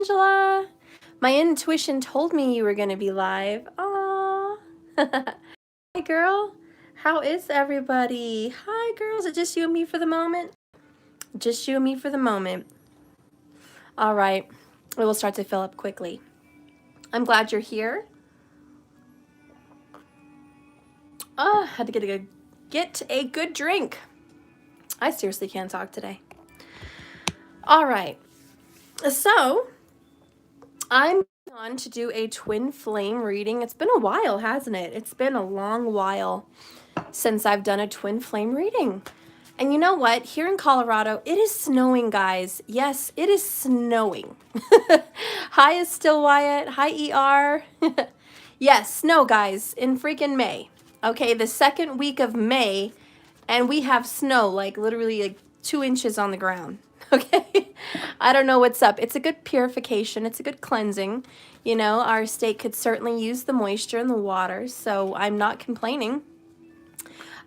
Angela. My intuition told me you were going to be live. Aww. Hi, girl. How is everybody? Hi, girls. Is it just you and me for the moment? Just you and me for the moment. All right. It will start to fill up quickly. I'm glad you're here. Had to get a good drink. I seriously can't talk today. All right. So, I'm on to do a twin flame reading. It's been a while, hasn't it? It's been a long while since I've done a twin flame reading. And you know what? Here in Colorado, it is snowing, guys. Yes, it is snowing. Hi, is still Wyatt. Hi, ER. Yes, snow, guys, in freaking May. Okay, the second week of May, and we have snow, like literally like 2 inches on the ground. Okay, I don't know what's up. It's a good purification. It's a good cleansing. You know, our state could certainly use the moisture in the water, so I'm not complaining.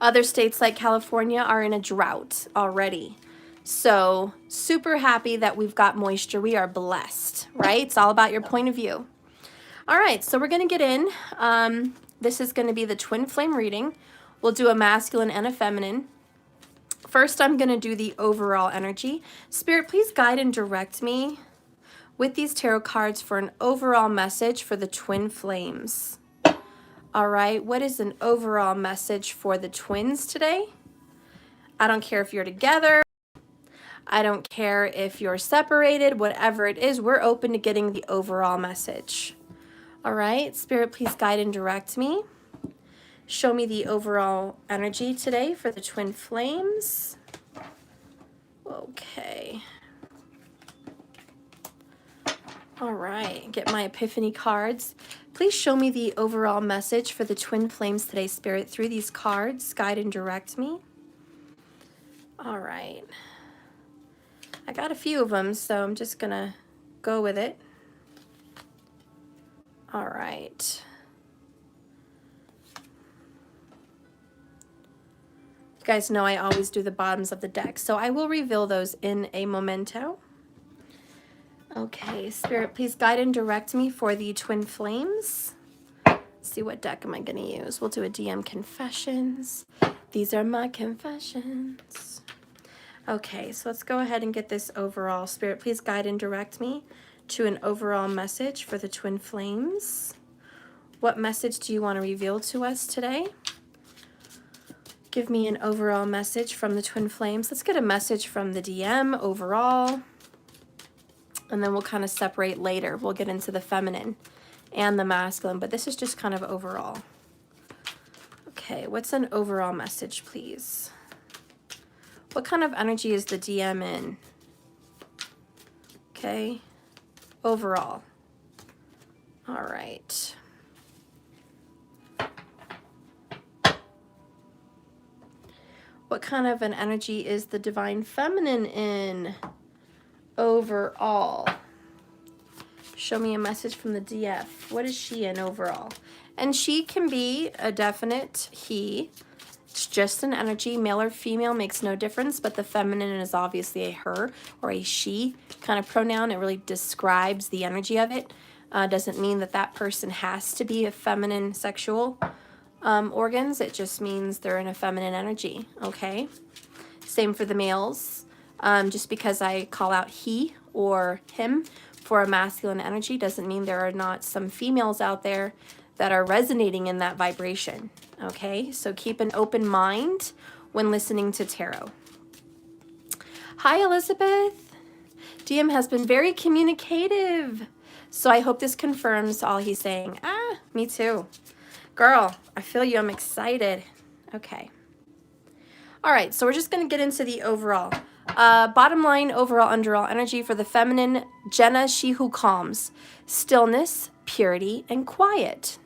Other states like California are in a drought already. So super happy that we've got moisture. We are blessed, right? It's all about your point of view. All right, so we're going to get in. This is going to be the twin flame reading. We'll do a masculine and a feminine. First, I'm going to do the overall energy. Spirit, please guide and direct me with these tarot cards for an overall message for the twin flames. All right, what is an overall message for the twins today? I don't care if you're together. I don't care if you're separated. Whatever it is, we're open to getting the overall message. All right, Spirit, please guide and direct me. Show me the overall energy today for the twin flames. Okay. All right, get my epiphany cards. Please show me the overall message for the twin flames today, Spirit, through these cards. Guide and direct me. All right. I got a few of them, so I'm just going to go with it. All right. You guys know I always do the bottoms of the deck, so I will reveal those in a momento. Okay, Spirit, please guide and direct me for the twin flames. Let's see, what deck am I going to use? We'll do a DM confessions. These are my confessions. Okay, so let's go ahead and get this overall. Spirit, please guide and direct me to an overall message for the twin flames. What message do you want to reveal to us today? Give me an overall message from the twin flames. Let's get a message from the DM overall. And then we'll kind of separate later. We'll get into the feminine and the masculine, but this is just kind of overall. Okay, what's an overall message, please? What kind of energy is the DM in? Okay, overall. All right. What kind of an energy is the divine feminine in? Overall. Show me a message from the DF. What is she in overall? And she can be a definite he. It's just an energy. Male or female makes no difference, but the feminine is obviously a her or a she kind of pronoun. It really describes the energy of it. Doesn't mean that that person has to be a feminine sexual organs. It just means they're in a feminine energy, okay? Same for the males. Just because I call out he or him for a masculine energy doesn't mean there are not some females out there that are resonating in that vibration, okay? So keep an open mind when listening to tarot. Hi, Elizabeth. DM has been very communicative. So I hope this confirms all he's saying. Ah, me too. Girl, I feel you. I'm excited. Okay. All right, so we're just going to get into the overall. Bottom line, overall, underall energy for the feminine, Jenna, she who calms. Stillness, purity, and quiet.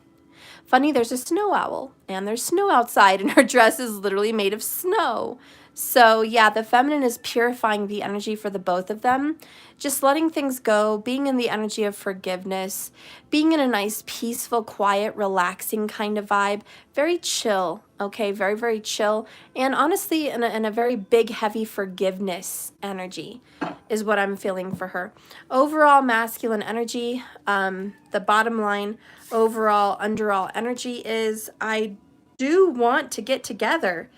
Funny, there's a snow owl, and there's snow outside, and her dress is literally made of snow. So yeah, the feminine is purifying the energy for the both of them, just letting things go, being in the energy of forgiveness, being in a nice, peaceful, quiet, relaxing kind of vibe, very chill, okay, very, very chill, and honestly, in a very big, heavy forgiveness energy is what I'm feeling for her. Overall masculine energy, the bottom line, overall, underall energy is I do want to get together,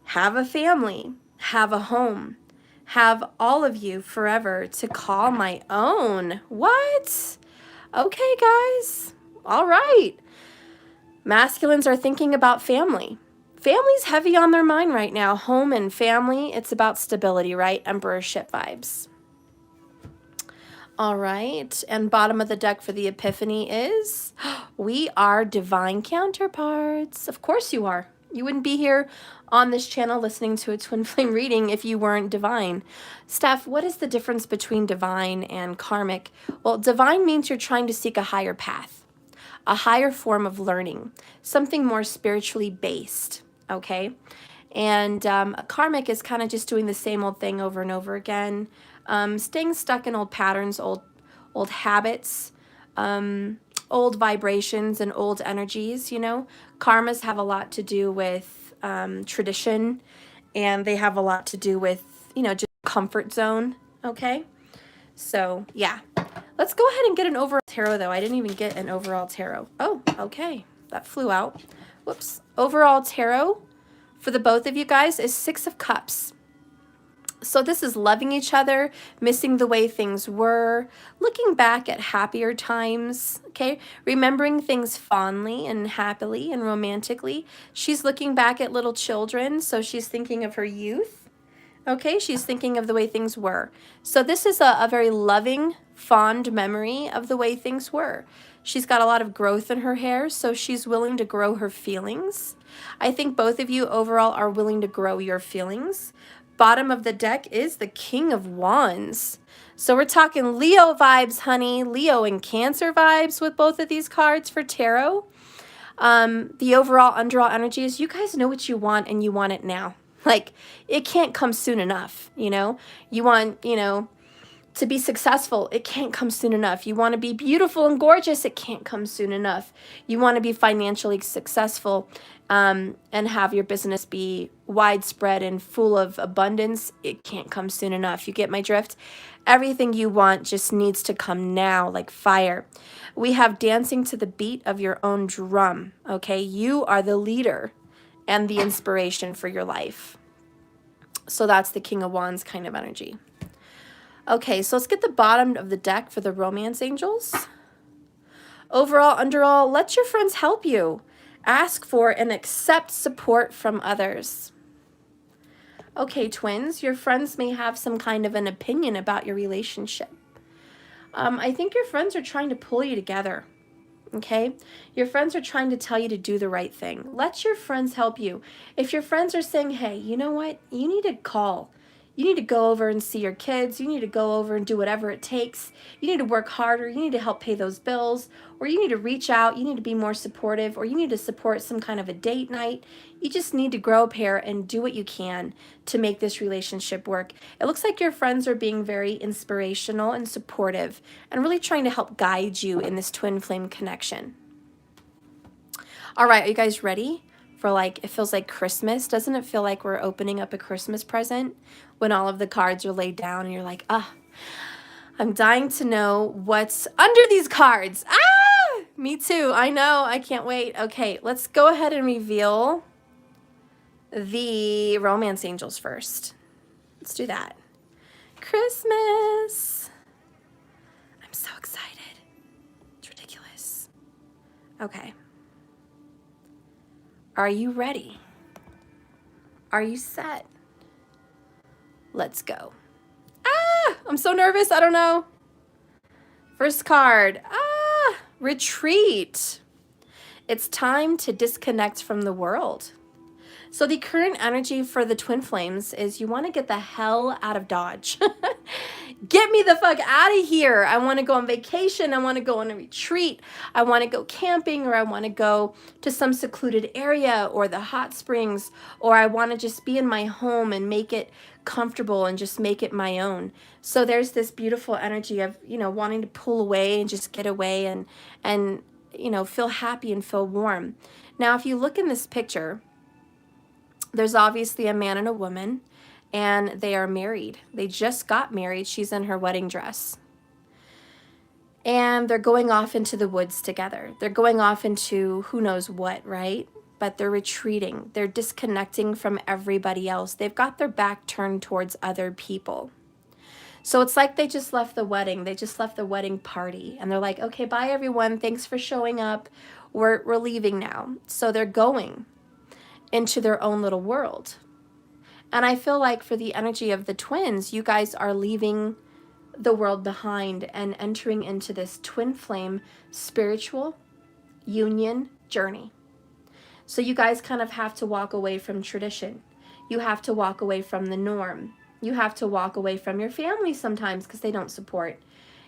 have a family, have a home, have all of you forever to call my own. What? Okay, guys. All right. Masculines are thinking about family. Family's heavy on their mind right now. Home and family, it's about stability, right? Emperorship vibes. All right, and bottom of the deck for the epiphany is we are divine counterparts. Of course you are. You wouldn't be here on this channel listening to a twin flame reading if you weren't divine. Steph, what is the difference between divine and karmic? Well, divine means you're trying to seek a higher path, a higher form of learning, something more spiritually based, okay? And karmic is kind of just doing the same old thing over and over again, staying stuck in old patterns, old habits, old vibrations and old energies, you know. Karmas have a lot to do with tradition, and they have a lot to do with, you know, just comfort zone, okay? So, yeah. Let's go ahead and get an overall tarot, though. I didn't even get an overall tarot. Oh, okay. That flew out. Whoops. Overall tarot for the both of you guys is Six of Cups. So this is loving each other, missing the way things were, looking back at happier times, okay? Remembering things fondly and happily and romantically. She's looking back at little children, so she's thinking of her youth, okay? She's thinking of the way things were. So this is a very loving, fond memory of the way things were. She's got a lot of growth in her hair, so she's willing to grow her feelings. I think both of you overall are willing to grow your feelings. Bottom of the deck is the King of Wands. So we're talking Leo vibes, honey. Leo and Cancer vibes with both of these cards for tarot. The overall underall energy is you guys know what you want and you want it now. Like, it can't come soon enough, you know? You want, you know, to be successful, it can't come soon enough. You want to be beautiful and gorgeous, it can't come soon enough. You want to be financially successful and have your business be widespread and full of abundance, it can't come soon enough. You get my drift? Everything you want just needs to come now, like fire. We have dancing to the beat of your own drum, okay? You are the leader and the inspiration for your life. So that's the King of Wands kind of energy. Okay, so let's get the bottom of the deck for the romance angels. Overall, underall, let your friends help you. Ask for and accept support from others. Okay, twins, your friends may have some kind of an opinion about your relationship. I think your friends are trying to pull you together, okay? Your friends are trying to tell you to do the right thing. Let your friends help you. If your friends are saying, hey, you know what? You need to call. You need to go over and see your kids. You need to go over and do whatever it takes. You need to work harder. You need to help pay those bills. Or you need to reach out. You need to be more supportive. Or you need to support some kind of a date night. You just need to grow a pair and do what you can to make this relationship work. It looks like your friends are being very inspirational and supportive and really trying to help guide you in this twin flame connection. All right, are you guys ready? For like, it feels like Christmas. Doesn't it feel like we're opening up a Christmas present when all of the cards are laid down and you're like, I'm dying to know what's under these cards. Me too. I know. I can't wait. Okay, let's go ahead and reveal the romance angels first. Let's do that. Christmas. I'm so excited. It's ridiculous. Okay. Are you ready? Are you set? Let's go. I'm so nervous. I don't know. First card. Retreat. It's time to disconnect from the world. So the current energy for the twin flames is you want to get the hell out of Dodge. Get me the fuck out of here. I want to go on vacation. I want to go on a retreat. I want to go camping, or I want to go to some secluded area or the hot springs, or I want to just be in my home and make it comfortable and just make it my own. So there's this beautiful energy of, you know, wanting to pull away and just get away and you know, feel happy and feel warm. Now, if you look in this picture, there's obviously a man and a woman, and they are married. They just got married. She's in her wedding dress. And they're going off into the woods together. They're going off into who knows what, right? But they're retreating. They're disconnecting from everybody else. They've got their back turned towards other people. So it's like they just left the wedding. They just left the wedding party. And they're like, okay, bye everyone. Thanks for showing up. We're leaving now. So they're going into their own little world. And I feel like for the energy of the twins, you guys are leaving the world behind and entering into this twin flame spiritual union journey. So you guys kind of have to walk away from tradition. You have to walk away from the norm. You have to walk away from your family sometimes because they don't support.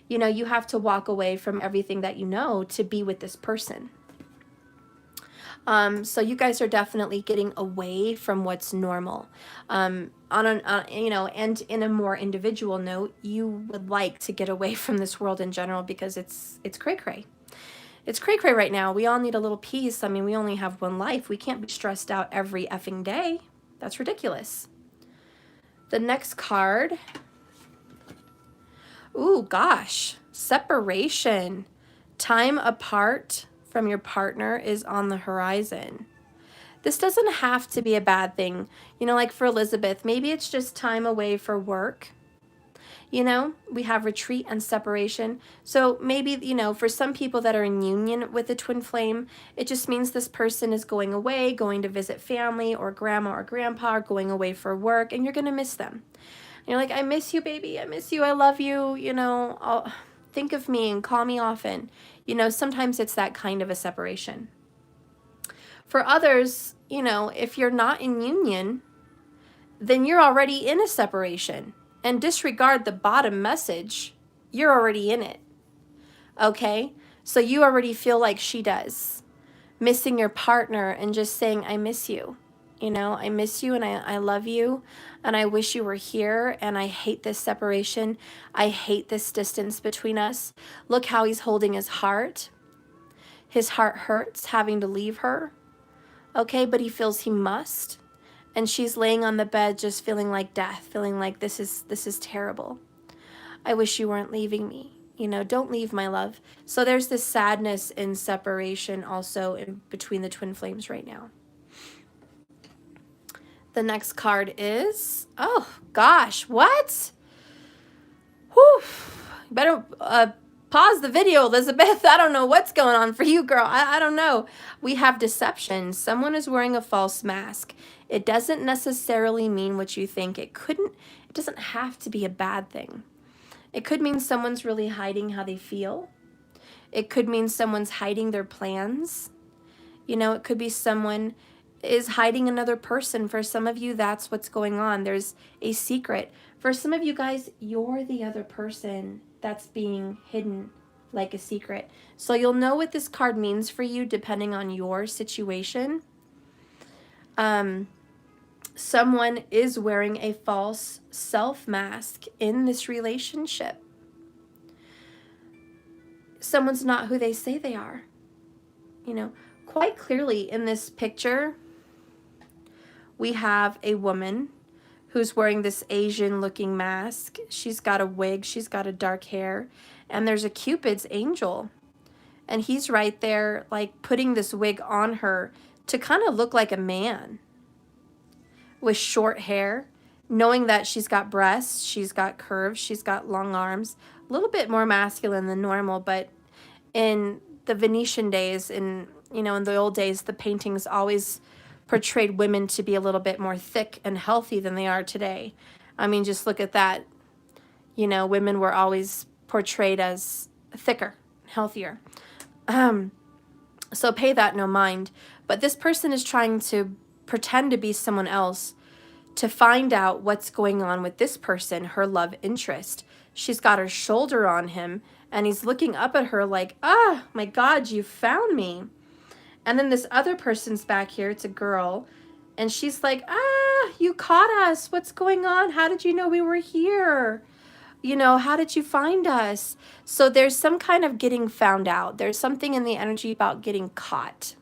You know, you have to walk away from everything that you know to be with this person. So you guys are definitely getting away from what's normal. You know, and in a more individual note, you would like to get away from this world in general because it's cray-cray. It's cray-cray right now. We all need a little peace. I mean, we only have one life. We can't be stressed out every effing day. That's ridiculous. The next card. Ooh, gosh. Separation. Time apart from your partner is on the horizon. This doesn't have to be a bad thing. You know, like for Elizabeth, maybe it's just time away for work. You know, we have retreat and separation. So maybe, you know, for some people that are in union with the twin flame, it just means this person is going away, going to visit family or grandma or grandpa, or going away for work, and you're going to miss them. And you're like, I miss you, baby. I miss you. I love you. You know, think of me and call me often. You know, sometimes it's that kind of a separation. For others, you know, if you're not in union, then you're already in a separation. And disregard the bottom message, you're already in it. Okay? So you already feel like she does. Missing your partner and just saying, I miss you. You know, I miss you and I love you and I wish you were here and I hate this separation. I hate this distance between us. Look how he's holding his heart. His heart hurts having to leave her. Okay, but he feels he must. And she's laying on the bed just feeling like death, feeling like this is terrible. I wish you weren't leaving me. You know, don't leave, my love. So there's this sadness in separation also in between the twin flames right now. The next card is, oh gosh, what? Whew. You better pause the video, Elizabeth. I don't know what's going on for you, girl. I don't know. We have deception. Someone is wearing a false mask. It doesn't necessarily mean what you think. It doesn't have to be a bad thing. It could mean someone's really hiding how they feel. It could mean someone's hiding their plans. You know, it could be someone is hiding another person. For some of you, that's what's going on. There's a secret. For some of you guys, you're the other person that's being hidden like a secret. So you'll know what this card means for you depending on your situation. Someone is wearing a false self mask in this relationship. Someone's not who they say they are. You know, quite clearly in this picture, we have a woman who's wearing this Asian looking mask. She's got a wig, she's got a dark hair, and there's a Cupid's angel. And he's right there like putting this wig on her to kind of look like a man with short hair, knowing that she's got breasts, she's got curves, she's got long arms, a little bit more masculine than normal. But in the Venetian days, in the old days, the paintings always portrayed women to be a little bit more thick and healthy than they are today. I mean, just look at that. You know, women were always portrayed as thicker, healthier. So pay that no mind. But this person is trying to pretend to be someone else to find out what's going on with this person, her love interest. She's got her shoulder on him, and he's looking up at her like, ah, my God, you found me. And then this other person's back here, it's a girl, and she's like, ah, you caught us. What's going on? How did you know we were here? You know, how did you find us? So there's some kind of getting found out. There's something in the energy about getting caught.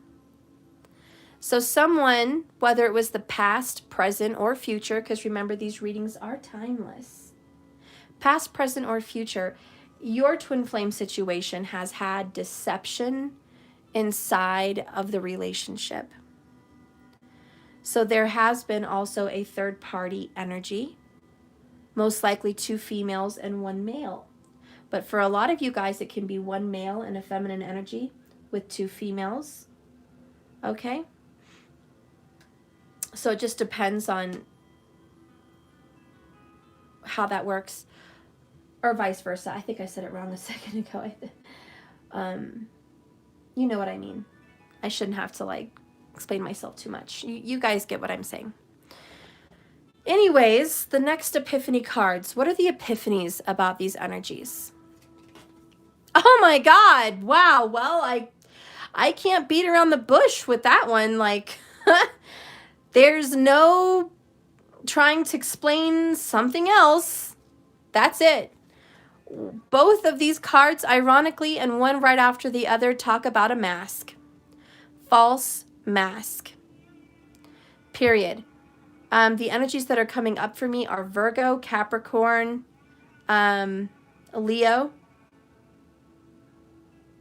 So someone, whether it was the past, present, or future, because remember, these readings are timeless. Past, present, or future, your twin flame situation has had deception inside of the relationship. So there has been also a third party energy, most likely 2 females and 1 male. But for a lot of you guys, it can be 1 male and a feminine energy with 2 females. Okay? So it just depends on how that works, or vice versa. I think I said it wrong a second ago. You know what I mean. I shouldn't have to like explain myself too much. You guys get what I'm saying. Anyways, the next epiphany cards. What are the epiphanies about these energies? Oh my God. Wow. Well, I can't beat around the bush with that one. Like, there's no trying to explain something else. That's it. Both of these cards, ironically, and one right after the other, talk about a mask. False mask. Period. The energies that are coming up for me are Virgo, Capricorn, Leo.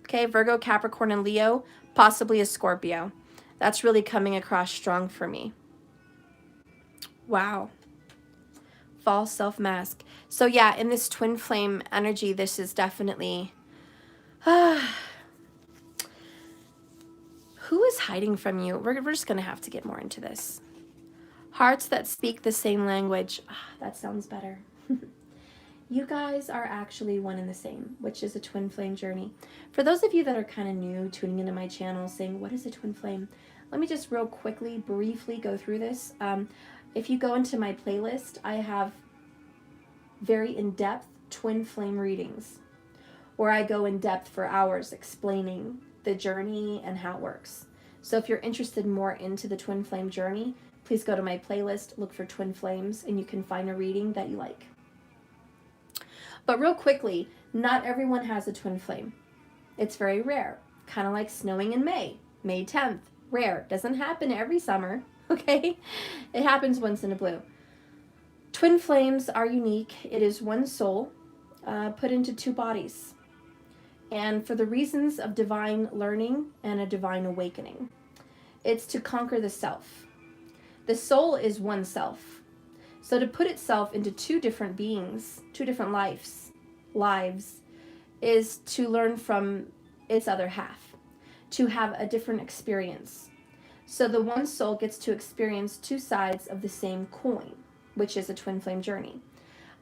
Okay, Virgo, Capricorn, and Leo, possibly a Scorpio. That's really coming across strong for me. Wow. False self-mask. So yeah, in this twin flame energy, this is definitely... who is hiding from you? We're just going to have to get more into this. Hearts that speak the same language. That sounds better. You guys are actually one and the same, which is a twin flame journey. For those of you that are kind of new, tuning into my channel, saying, what is a twin flame? Let me just real quickly, briefly go through this. If you go into my playlist, I have very in-depth twin flame readings where I go in depth for hours explaining the journey and how it works. So if you're interested more into the twin flame journey, please go to my playlist, look for twin flames, and you can find a reading that you like. But real quickly, not everyone has a twin flame. It's very rare. Kind of like snowing in May. May 10th. Rare. Doesn't happen every summer, okay? It happens once in a blue. Twin flames are unique. It is one soul put into 2 bodies. And for the reasons of divine learning and a divine awakening. It's to conquer the self. The soul is one self. So to put itself into 2 different beings, 2 different lives, is to learn from its other half, to have a different experience. So the one soul gets to experience 2 sides of the same coin, which is a twin flame journey.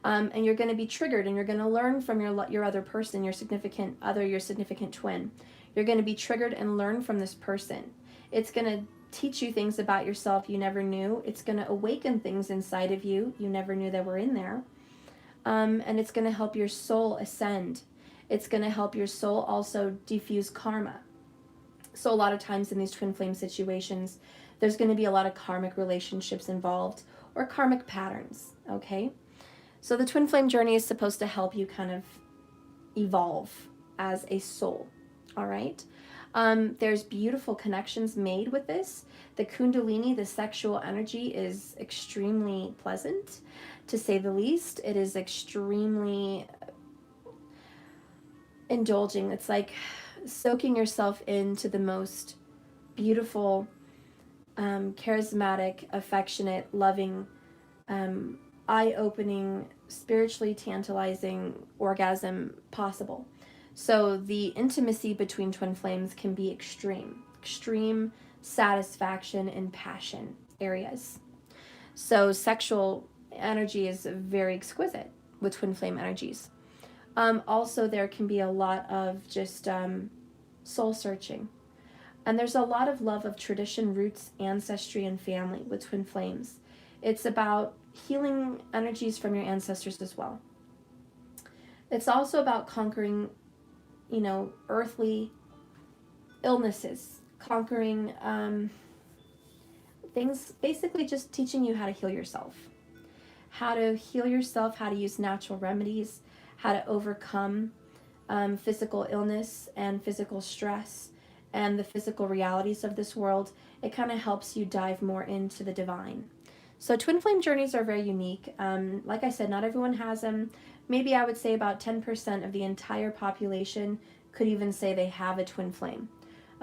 And you're going to be triggered, and you're going to learn from your other person, your significant other, your significant twin. You're going to be triggered and learn from this person. It's going to teach you things about yourself you never knew. It's going to awaken things inside of you you never knew that were in there. And it's going to help your soul ascend. It's going to help your soul also diffuse karma. So a lot of times in these twin flame situations, there's going to be a lot of karmic relationships involved or karmic patterns, okay? So the twin flame journey is supposed to help you kind of evolve as a soul, all right? There's beautiful connections made with this. The Kundalini, the sexual energy, is extremely pleasant, to say the least. It is extremely indulging. It's like soaking yourself into the most beautiful, charismatic, affectionate, loving, eye-opening, spiritually tantalizing orgasm possible. So the intimacy between twin flames can be extreme satisfaction and passion areas. So sexual energy is very exquisite with twin flame energies. Also, there can be a lot of just soul searching. And there's a lot of love of tradition, roots, ancestry, and family with twin flames. It's about healing energies from your ancestors as well. It's also about conquering, earthly illnesses, conquering things, basically just teaching you how to heal yourself. How to heal yourself, how to use natural remedies, how to overcome physical illness and physical stress and the physical realities of this world. It kind of helps you dive more into the divine. So twin flame journeys are very unique. Like I said, not everyone has them. Maybe I would say about 10% of the entire population could even say they have a twin flame.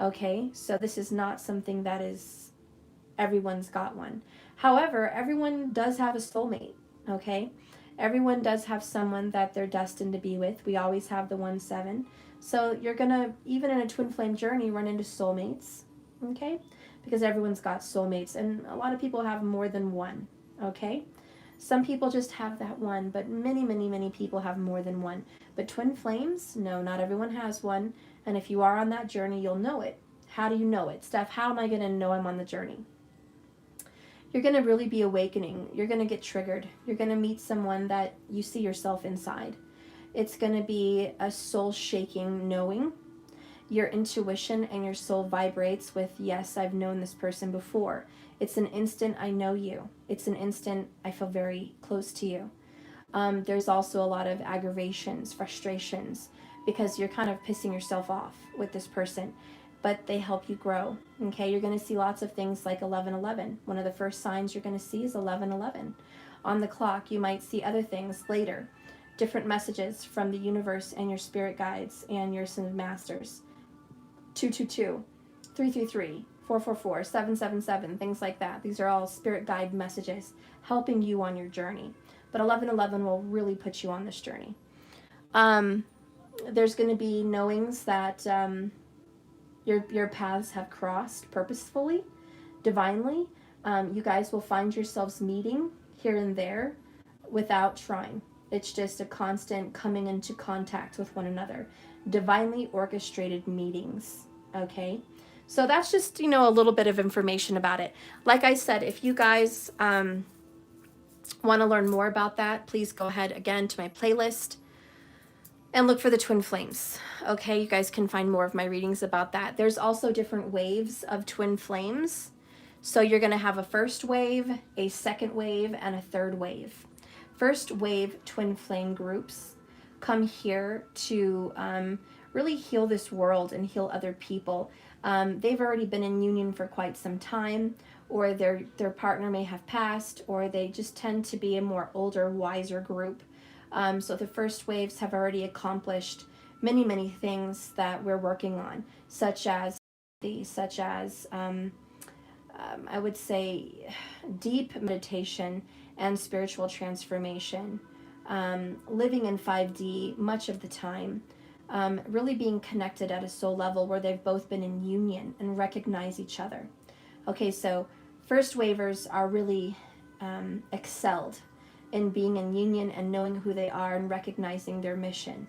Okay, so this is not something that is everyone's got one. However, everyone does have a soulmate. Okay, everyone does have someone that they're destined to be with. We always have the 1-7. So you're gonna, even in a twin flame journey, run into soulmates. Okay, because everyone's got soulmates, and a lot of people have more than one. Okay, some people just have that one, but many people have more than one. But twin flames, no, not everyone has one. And if you are on that journey, you'll know it. How do you know it? Steph, how am I going to know I'm on the journey? You're going to really be awakening. You're going to get triggered. You're going to meet someone that you see yourself inside. It's going to be a soul-shaking knowing. Your intuition and your soul vibrates with, yes, I've known this person before. It's an instant, I know you. It's an instant, I feel very close to you. There's also a lot of aggravations, frustrations, because you're kind of pissing yourself off with this person, but they help you grow. Okay, you're going to see lots of things like 1111. One of the first signs you're going to see is 1111. On the clock, you might see other things later, different messages from the universe and your spirit guides and your ascended masters. 222, 333, 444, 777, things like that. These are all spirit guide messages helping you on your journey. But 1111 will really put you on this journey. There's going to be knowings that your paths have crossed purposefully, divinely. You guys will find yourselves meeting here and there without trying. It's just a constant coming into contact with one another. Divinely orchestrated meetings, okay? So that's just, a little bit of information about it. Like I said, if you guys want to learn more about that, please go ahead again to my playlist and look for the twin flames. Okay, you guys can find more of my readings about that. There's also different waves of twin flames. So you're going to have a first wave, a second wave, and a third wave. First wave twin flame groups come here to really heal this world and heal other people. They've already been in union for quite some time, or their partner may have passed, or they just tend to be a more older, wiser group. So the first waves have already accomplished many things that we're working on, such as I would say deep meditation and spiritual transformation, living in 5D much of the time, really being connected at a soul level where they've both been in union and recognize each other. Okay, so first wavers are really excelled in being in union and knowing who they are and recognizing their mission.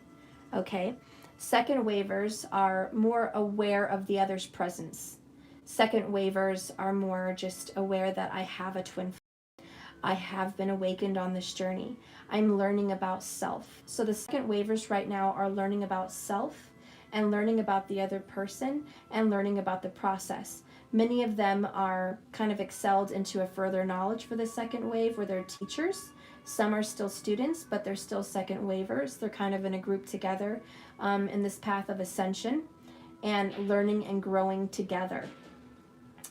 Okay, second wavers are more aware of the other's presence. Second wavers are more just aware that I have a twin flame. I have been awakened on this journey. I'm learning about self. So the second wavers right now are learning about self and learning about the other person and learning about the process. Many of them are kind of excelled into a further knowledge for the second wave where they're teachers. Some are still students, but they're still second wavers. They're kind of in a group together in this path of ascension and learning and growing together.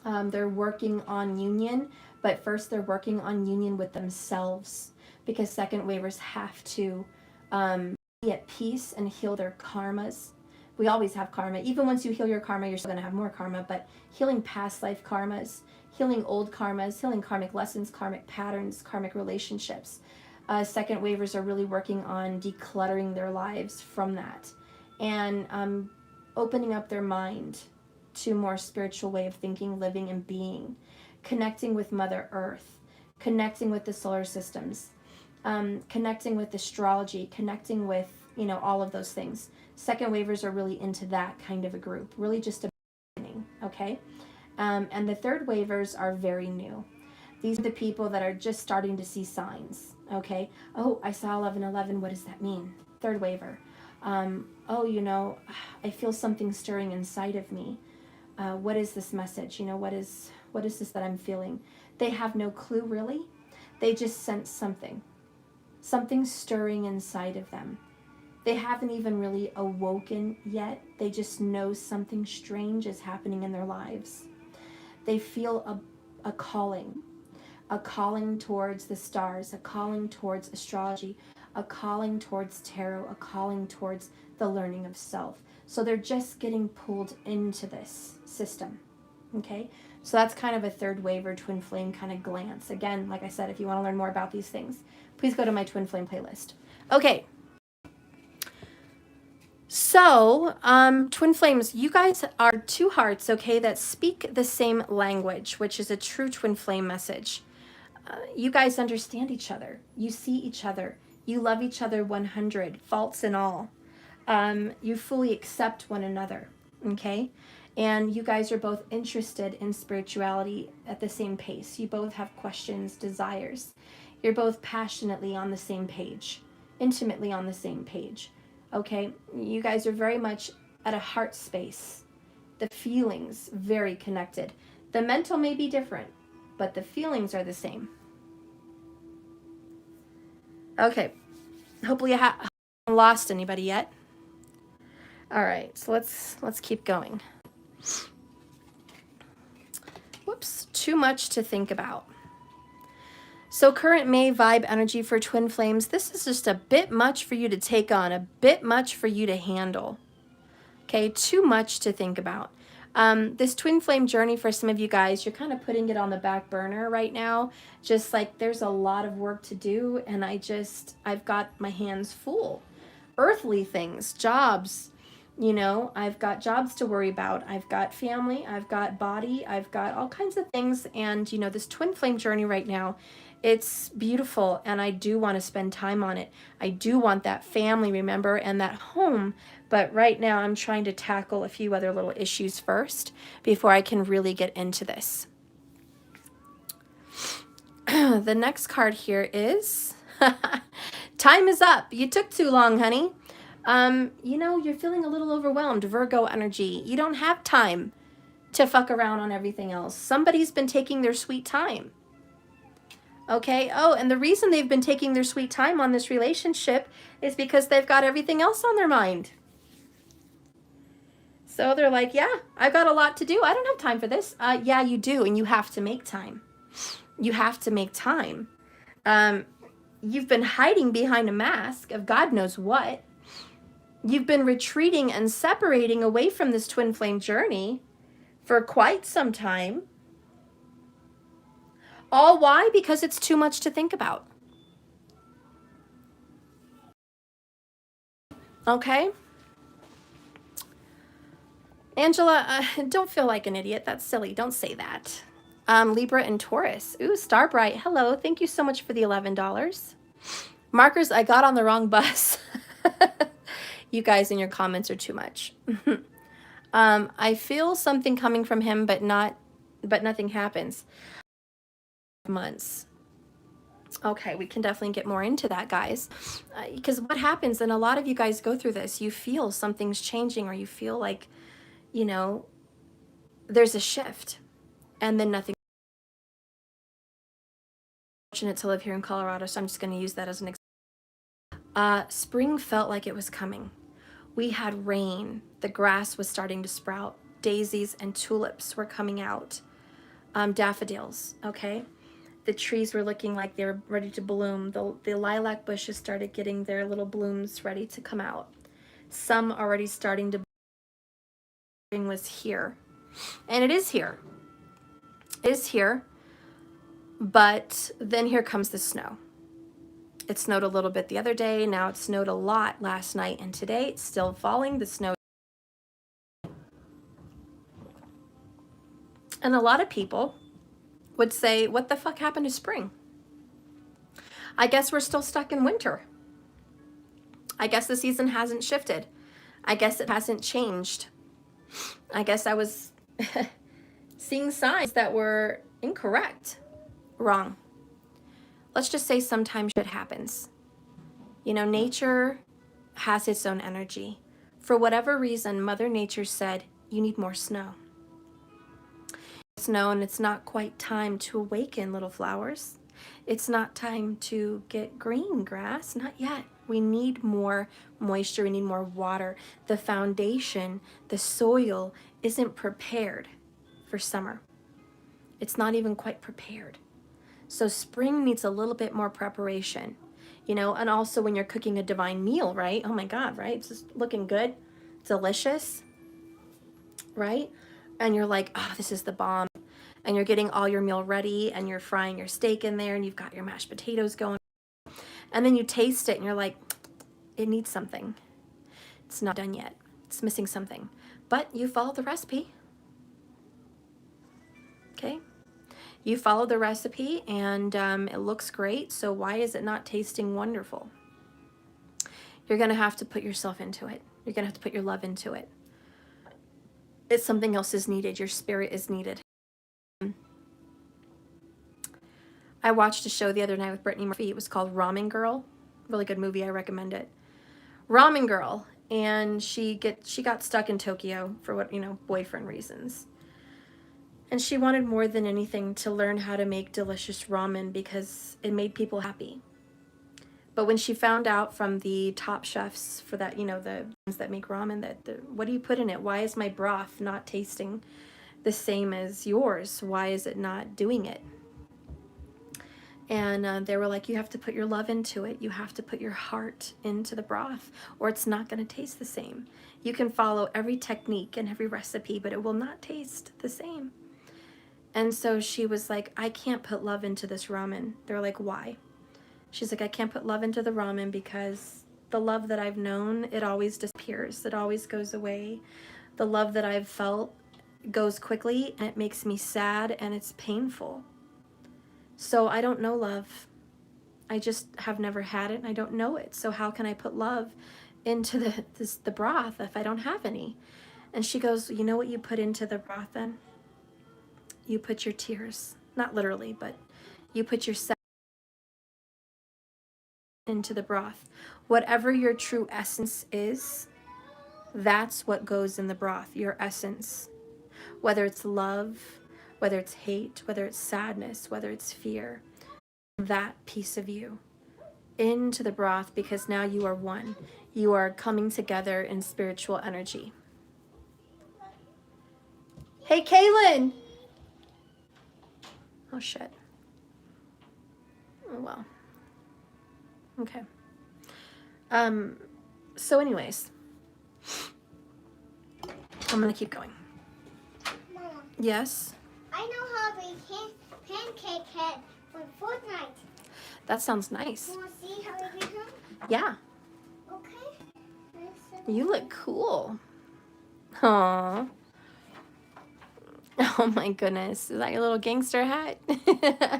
They're working on union, but first they're working on union with themselves, because second wavers have to be at peace and heal their karmas. We always have karma. Even once you heal your karma, you're still going to have more karma, but healing past life karmas, healing old karmas, healing karmic lessons, karmic patterns, karmic relationships. Second wavers are really working on decluttering their lives from that and opening up their mind to a more spiritual way of thinking, living, and being, connecting with Mother Earth, connecting with the solar systems, connecting with astrology, connecting with, all of those things. Second wavers are really into that kind of a group, really just a beginning, okay? And the third wavers are very new. These are the people that are just starting to see signs, okay? Oh, I saw 1111, what does that mean? Third waiver. Oh, you know, I feel something stirring inside of me. What is this message? You know, what is this that I'm feeling? They have no clue, really. They just sense something stirring inside of them. They haven't even really awoken yet. They just know something strange is happening in their lives. They feel a calling towards the stars, a calling towards astrology, a calling towards tarot, a calling towards the learning of self. So they're just getting pulled into this system. Okay, so that's kind of a third waiver twin flame kind of glance. Again, like I said, if you want to learn more about these things, please go to my twin flame playlist. Okay, so twin flames, you guys are two hearts, okay, that speak the same language, which is a true twin flame message. You guys understand each other. You see each other. You love each other 100, faults and all. You fully accept one another, okay? And you guys are both interested in spirituality at the same pace. You both have questions, desires. You're both passionately on the same page, intimately on the same page, okay? You guys are very much at a heart space. The feelings, very connected. The mental may be different, but the feelings are the same. Okay, hopefully I haven't lost anybody yet. All right, so let's keep going. Whoops, too much to think about. So current May vibe energy for twin flames, this is just a bit much for you to take on, a bit much for you to handle. Okay, too much to think about. This twin flame journey for some of you guys, you're kind of putting it on the back burner right now. Just like there's a lot of work to do and I've got my hands full. Earthly things, jobs, you know, I've got jobs to worry about. I've got family, I've got body, I've got all kinds of things. And, you know, this twin flame journey right now, it's beautiful and I do want to spend time on it. I do want that family, remember, and that home. But right now I'm trying to tackle a few other little issues first before I can really get into this. The next card here is time is up. You took too long, honey. You know, you're feeling a little overwhelmed, Virgo energy. You don't have time to fuck around on everything else. Somebody's been taking their sweet time. Okay, oh, and the reason they've been taking their sweet time on this relationship is because they've got everything else on their mind. So they're like, yeah, I've got a lot to do. I don't have time for this. Yeah, you do, and you have to make time. You have to make time. You've been hiding behind a mask of God knows what. You've been retreating and separating away from this twin flame journey for quite some time. All why? Because it's too much to think about. Okay? Angela, don't feel like an idiot. That's silly. Don't say that. Libra and Taurus. Ooh, Starbright. Hello. Thank you so much for the $11. Markers, I got on the wrong bus. You guys in your comments are too much. I feel something coming from him, but nothing happens. Months. Okay, we can definitely get more into that, guys. Because what happens, and a lot of you guys go through this, you feel something's changing or you feel like, you know, there's a shift and then nothing. I'm fortunate to live here in Colorado, so I'm just going to use that as an example. Spring felt like it was coming. We had rain. The grass was starting to sprout. Daisies and tulips were coming out. Daffodils, okay? The trees were looking like they were ready to bloom. The lilac bushes started getting their little blooms ready to come out. Some already starting to bloom. Was here. And it is here. It is here. But then here comes the snow. It snowed a little bit the other day. Now it snowed a lot last night. And today it's still falling. The snow. And a lot of people would say, what the fuck happened to spring? I guess we're still stuck in winter. I guess the season hasn't shifted. I guess it hasn't changed. I guess I was seeing signs that were incorrect. Wrong. Let's just say sometimes shit happens. You know, nature has its own energy. For whatever reason, Mother Nature said, you need more snow. Snow, and it's not quite time to awaken, little flowers. It's not time to get green grass, not yet. We need more moisture, we need more water. The foundation, the soil isn't prepared for summer. It's not even quite prepared. So spring needs a little bit more preparation, you know, and also when you're cooking a divine meal, right? Oh my God, right? It's just looking good, delicious, right? And you're like, oh, this is the bomb. And you're getting all your meal ready and you're frying your steak in there and you've got your mashed potatoes going. And then you taste it and you're like, it needs something. It's not done yet. It's missing something. But you follow the recipe. Okay? You follow the recipe and it looks great. So why is it not tasting wonderful? You're going to have to put yourself into it. You're going to have to put your love into it. It's something else is needed. Your spirit is needed. I watched a show the other night with Brittany Murphy. It was called Ramen Girl. Really good movie. I recommend it. Ramen Girl. And she got stuck in Tokyo for what, you know, boyfriend reasons. And she wanted more than anything to learn how to make delicious ramen because it made people happy. But when she found out from the top chefs for that, you know, the ones that make ramen, what do you put in it? Why is my broth not tasting the same as yours? Why is it not doing it? And they were like, you have to put your love into it. You have to put your heart into the broth or it's not going to taste the same. You can follow every technique and every recipe, but it will not taste the same. And so she was like, I can't put love into this ramen. They're like, why? She's like, I can't put love into the ramen because the love that I've known, it always disappears. It always goes away. The love that I've felt goes quickly and it makes me sad and it's painful. So I don't know love. I just have never had it and I don't know it. So how can I put love into the broth if I don't have any? And she goes, you know what you put into the broth then? You put your tears. Not literally, but you put your sadness into the broth. Whatever your true essence is, that's what goes in the broth, your essence. Whether it's love, whether it's hate, whether it's sadness, whether it's fear, that piece of you into the broth because now you are one. You are coming together in spiritual energy. Hey, Kaylin! Oh, shit. Oh, well. Okay. So anyways, I'm going to keep going. Mom. Yes? I know how to make pancake head for Fortnite. That sounds nice. You want to see how I make them? Yeah. Okay. You look cool. Aww. Oh my goodness. Is that your little gangster hat? Yep, I'm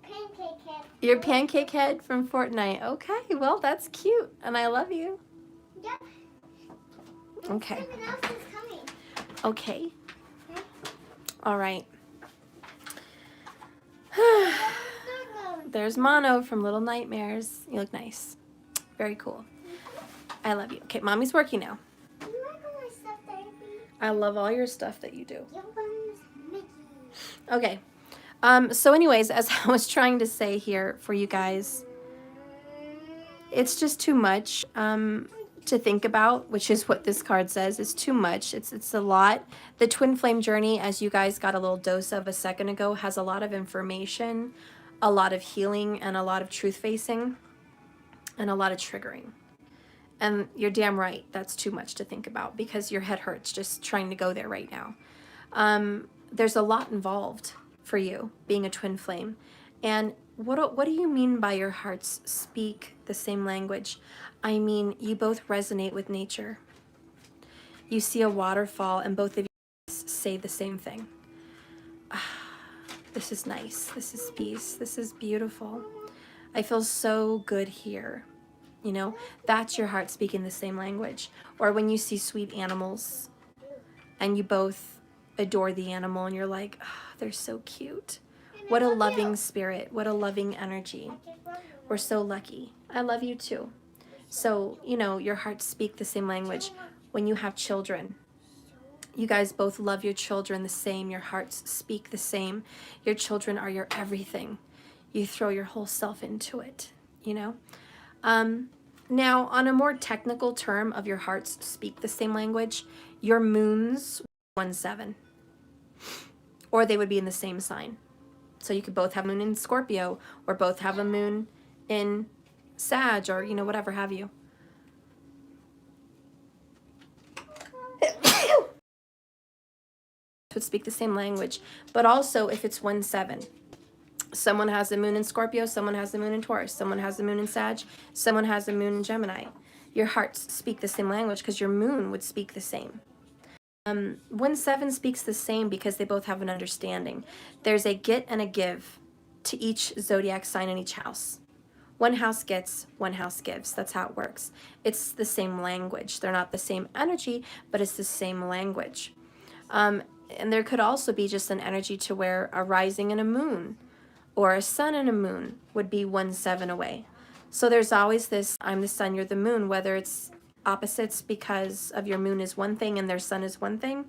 pancake head. Your pancake head from Fortnite. Okay, well, that's cute. And I love you. Yep. Okay. Someone else is coming. Okay. All right. There's Mono from Little Nightmares. You look nice. Very cool. I love you. Okay, Mommy's working now. You like all my stuff, Daddy? I love all your stuff that you do. Your one's Mickey. Okay. So anyways, as I was trying to say here for you guys, it's just too much to think about, which is what this card says. It's too much. It's a lot. The twin flame journey, as you guys got a little dose of a second ago, has a lot of information, a lot of healing, and a lot of truth facing, and a lot of triggering. And you're damn right, that's too much to think about because your head hurts just trying to go there right now. There's a lot involved for you being a twin flame. And what do you mean by your hearts speak the same language? I mean, you both resonate with nature. You see a waterfall and both of you say the same thing. This is nice. This is peace. This is beautiful. I feel so good here. You know, that's your heart speaking the same language. Or when you see sweet animals and you both adore the animal and you're like, oh, they're so cute. What a loving spirit. What a loving energy. We're so lucky. I love you too. So, you know, your hearts speak the same language. When you have children, you guys both love your children the same. Your hearts speak the same. Your children are your everything. You throw your whole self into it, you know? Now, on a more technical term of your hearts speak the same language, your moons 1-7, or they would be in the same sign. So you could both have a moon in Scorpio, or both have a moon in Sag, or, you know, whatever have you. Would speak the same language. But also, if it's 1-7, someone has a moon in Scorpio, someone has a moon in Taurus, someone has a moon in Sag, someone has a moon in Gemini. Your hearts speak the same language because your moon would speak the same. 1-7 speaks the same because they both have an understanding. There's a get and a give to each zodiac sign in each house. One house gets, one house gives. That's how it works. It's the same language. They're not the same energy, but it's the same language. And there could also be just an energy to where a rising and a moon or a sun and a moon would be 1-7 away. So there's always this, I'm the sun, you're the moon, whether it's opposites because of your moon is one thing and their sun is one thing,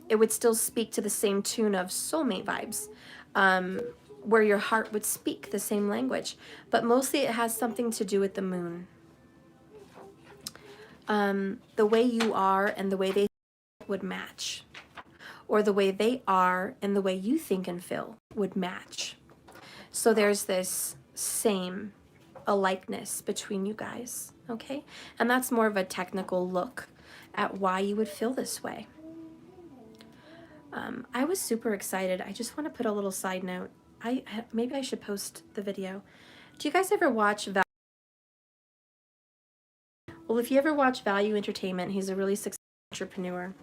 it would still speak to the same tune of soulmate vibes, where your heart would speak the same language. But mostly it has something to do with the moon. The way you are and the way they would match. Or the way they are and the way you think and feel would match. So there's this same alikeness between you guys, okay? And that's more of a technical look at why you would feel this way. I was super excited. I just want to put a little side note. Maybe I should post the video. Do you guys ever watch Well, if you ever watch Value Entertainment, he's a really successful entrepreneur.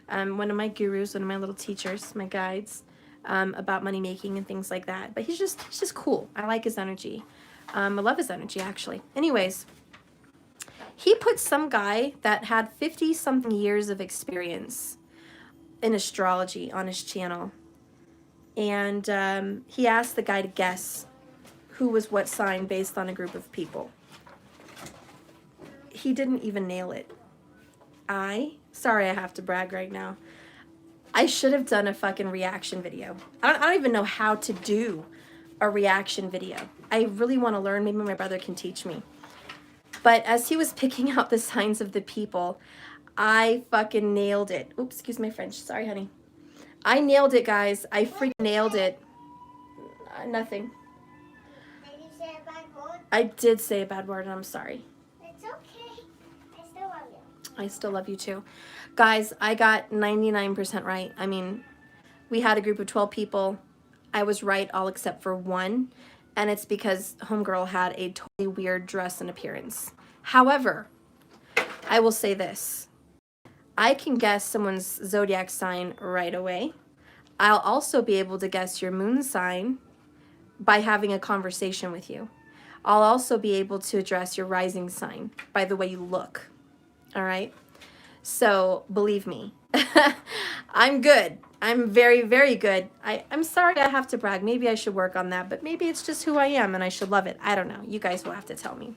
One of my gurus, one of my little teachers, my guides, about money making and things like that. But he's just cool. I like his energy. I love his energy, actually. Anyways, he put some guy that had 50-something years of experience in astrology on his channel. And he asked the guy to guess who was what sign based on a group of people. He didn't even nail it. Sorry I have to brag right now. I should have done a fucking reaction video. I don't even know how to do a reaction video. I really want to learn. Maybe my brother can teach me. But as he was picking out the signs of the people, I fucking nailed it. Oops, excuse my French. Sorry, honey. I nailed it, guys. I freaking nailed it. Nothing. Did you say a bad word? I did say a bad word, and I'm sorry. It's okay. I still love you. I still love you too. Guys, I got 99% right. I mean, we had a group of 12 people. I was right all except for one, and it's because homegirl had a totally weird dress and appearance. However, I will say this. I can guess someone's zodiac sign right away. I'll also be able to guess your moon sign by having a conversation with you. I'll also be able to address your rising sign by the way you look. All right? So, believe me, I'm good. I'm very, very good. I'm sorry I have to brag. Maybe I should work on that, but maybe it's just who I am and I should love it. I don't know. You guys will have to tell me.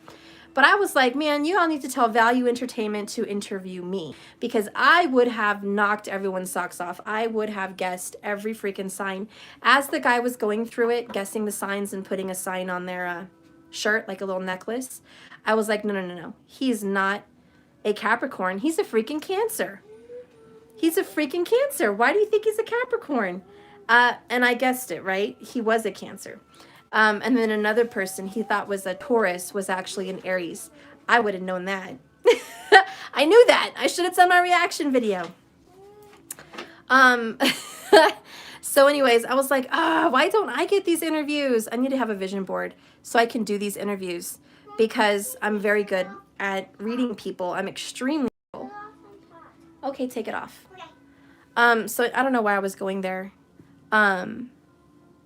But I was like, man, you all need to tell Value Entertainment to interview me, because I would have knocked everyone's socks off. I would have guessed every freaking sign. As the guy was going through it, guessing the signs and putting a sign on their shirt, like a little necklace, I was like, no. He's not a Capricorn. He's a freaking Cancer. He's a freaking Cancer. Why do you think he's a Capricorn? And I guessed it, right? He was a Cancer. And then another person he thought was a Taurus was actually an Aries. I would have known that. I knew that. I should have done my reaction video. So anyways, I was like, why don't I get these interviews? I need to have a vision board so I can do these interviews, because I'm very good at reading people. I'm extremely cool. Okay, take it off. So I don't know why I was going there.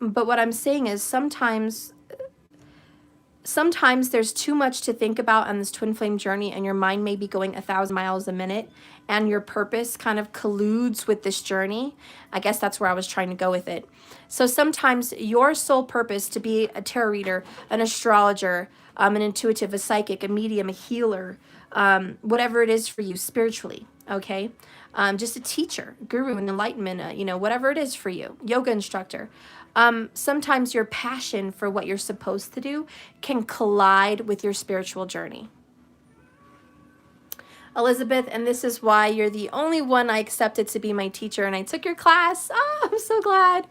But what I'm saying is sometimes sometimes there's too much to think about on this twin flame journey, and your mind may be going 1,000 miles a minute, and your purpose kind of colludes with this journey. I guess that's where I was trying to go with it. So sometimes your soul purpose to be a tarot reader, an astrologer, an intuitive, a psychic, a medium, a healer, whatever it is for you spiritually, okay? Just a teacher, guru, an enlightenment, you know, whatever it is for you, yoga instructor. Sometimes your passion for what you're supposed to do can collide with your spiritual journey. Elizabeth, and this is why you're the only one I accepted to be my teacher, and I took your class. Oh, I'm so glad.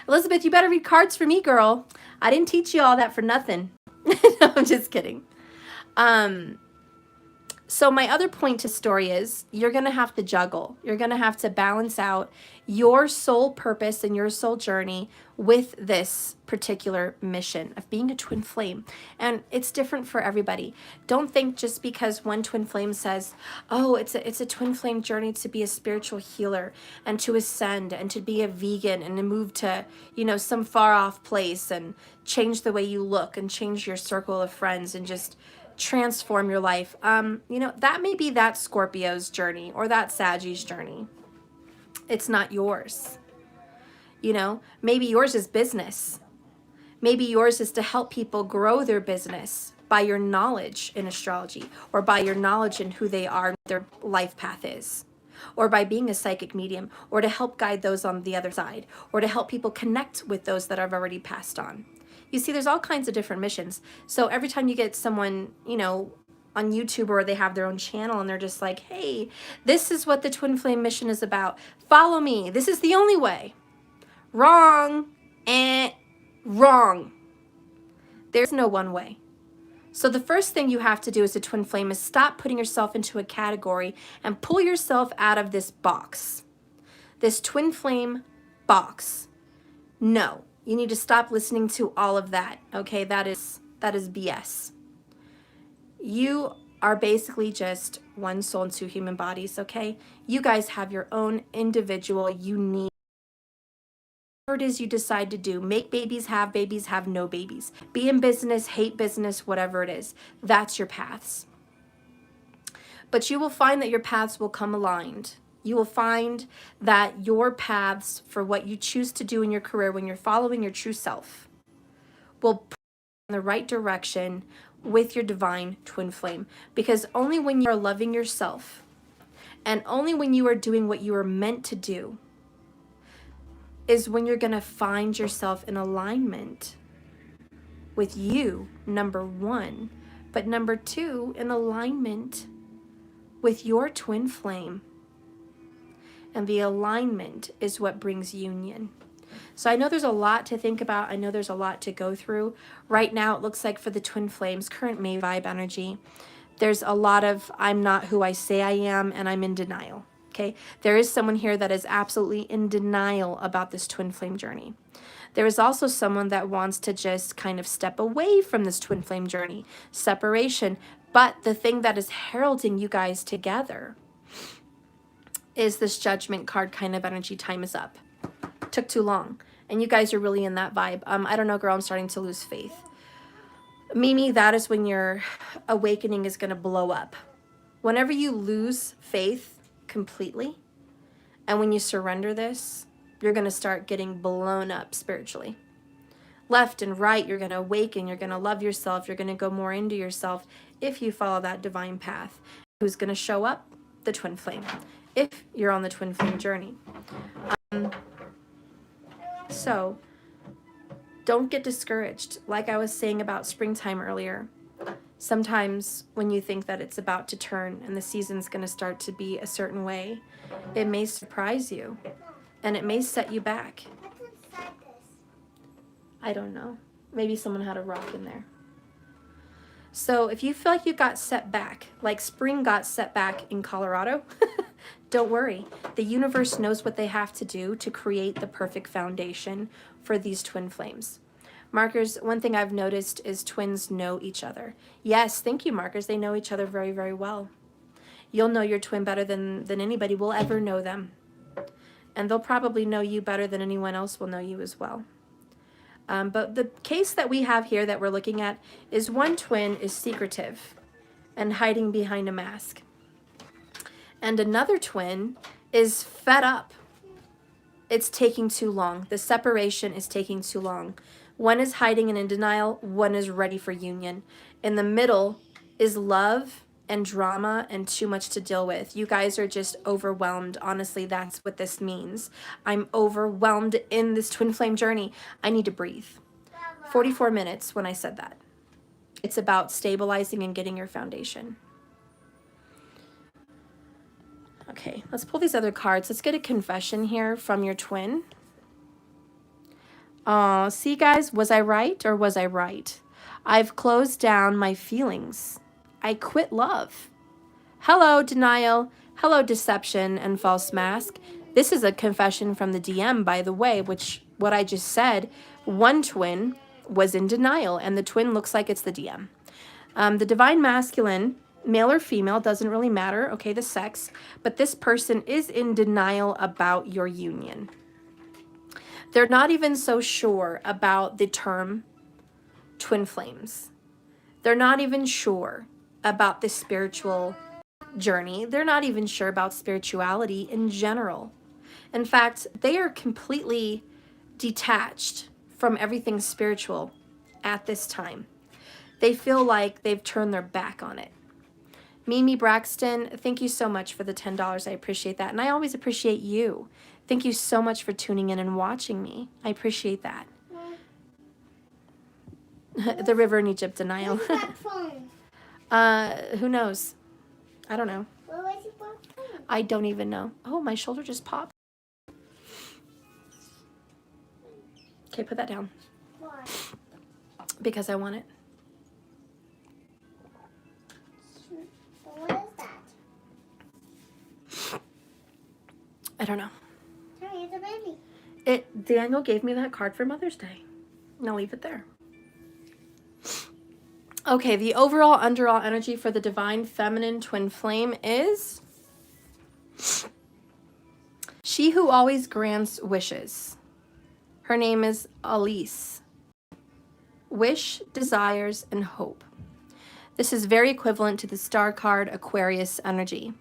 Elizabeth, you better read cards for me, girl. I didn't teach you all that for nothing. No, I'm just kidding. So my other point to story is you're going to have to juggle. You're going to have to balance out your soul purpose and your soul journey with this particular mission of being a twin flame. And it's different for everybody. Don't think just because one twin flame says, oh, it's a twin flame journey to be a spiritual healer and to ascend and to be a vegan and to move to, you know, some far off place and change the way you look and change your circle of friends and just transform your life. You know, that may be that Scorpio's journey or that Sagittarius journey. It's not yours. You know, maybe yours is business. Maybe yours is to help people grow their business by your knowledge in astrology, or by your knowledge in who they are, their life path is, or by being a psychic medium, or to help guide those on the other side, or to help people connect with those that have already passed on. You see, there's all kinds of different missions. So every time you get someone, you know, on YouTube, or they have their own channel and they're just like, hey, this is what the twin flame mission is about. Follow me. This is the only way. Wrong. Wrong. There's no one way. So the first thing you have to do as a twin flame is stop putting yourself into a category and pull yourself out of this box. This twin flame box. No. You need to stop listening to all of that, okay? That is BS. You are basically just one soul and two human bodies, okay? You guys have your own individual, unique, whatever it is you decide to do. Make babies, have no babies. Be in business, hate business, whatever it is. That's your paths. But you will find that your paths will come aligned. You will find that your paths for what you choose to do in your career when you're following your true self will put you in the right direction with your divine twin flame. Because only when you are loving yourself and only when you are doing what you are meant to do is when you're going to find yourself in alignment with you, number one, but number two, in alignment with your twin flame. And the alignment is what brings union. So I know there's a lot to think about. I know there's a lot to go through. Right now, it looks like for the twin flames, current May vibe energy, there's a lot of I'm not who I say I am, and I'm in denial. Okay? There is someone here that is absolutely in denial about this twin flame journey. There is also someone that wants to just kind of step away from this twin flame journey, separation. But the thing that is heralding you guys together is this judgment card kind of energy. Time is up. Took too long. And you guys are really in that vibe. I don't know, girl, I'm starting to lose faith. Mimi, that is when your awakening is going to blow up. Whenever you lose faith completely, and when you surrender this, you're going to start getting blown up spiritually. Left and right, you're going to awaken. You're going to love yourself. You're going to go more into yourself if you follow that divine path. Who's going to show up? The twin flame. If you're on the twin flame journey. So don't get discouraged. Like I was saying about springtime earlier, sometimes when you think that it's about to turn and the season's going to start to be a certain way, it may surprise you and it may set you back. What's inside this? I don't know. Maybe someone had a rock in there. So if you feel like you got set back, like spring got set back in Colorado, don't worry. The universe knows what they have to do to create the perfect foundation for these twin flames. Markers, one thing I've noticed is twins know each other. Yes, thank you, markers. They know each other very, very well. You'll know your twin better than anybody will ever know them. And they'll probably know you better than anyone else will know you as well. But the case that we have here that we're looking at is one twin is secretive and hiding behind a mask. And another twin is fed up. It's taking too long. The separation is taking too long. One is hiding and in denial. One is ready for union. In the middle is love and drama and too much to deal with. You guys are just overwhelmed. Honestly, that's what this means. I'm overwhelmed in this twin flame journey. I need to breathe. 44 minutes when I said that. It's about stabilizing and getting your foundation. Okay, let's pull these other cards. Let's get a confession here from your twin. See guys, was I right or was I right? I've closed down my feelings. I quit love. Hello, denial. Hello, deception and false mask. This is a confession from the DM, by the way, which what I just said, one twin was in denial, and the twin looks like it's the DM. The divine masculine, male or female, doesn't really matter, okay, the sex, but this person is in denial about your union. They're not even so sure about the term twin flames. They're not even sure about the spiritual journey. They're not even sure about spirituality in general. In fact, they are completely detached from everything spiritual at this time. They feel like they've turned their back on it. Mimi Braxton, thank you so much for the $10. I appreciate that. And I always appreciate you. Thank you so much for tuning in and watching me. I appreciate that. The river in Egypt denial. Where's that phone? Who knows? I don't know. Where was it from? I don't even know. Oh, my shoulder just popped. Okay, put that down. Why? Because I want it. What is that? I don't know. Sorry, it's a baby. Daniel gave me that card for Mother's Day. And I'll leave it there. Okay, the overall underall energy for the divine feminine twin flame is she who always grants wishes. Her name is Elise. Wish, desires, and hope. This is very equivalent to the star card Aquarius energy.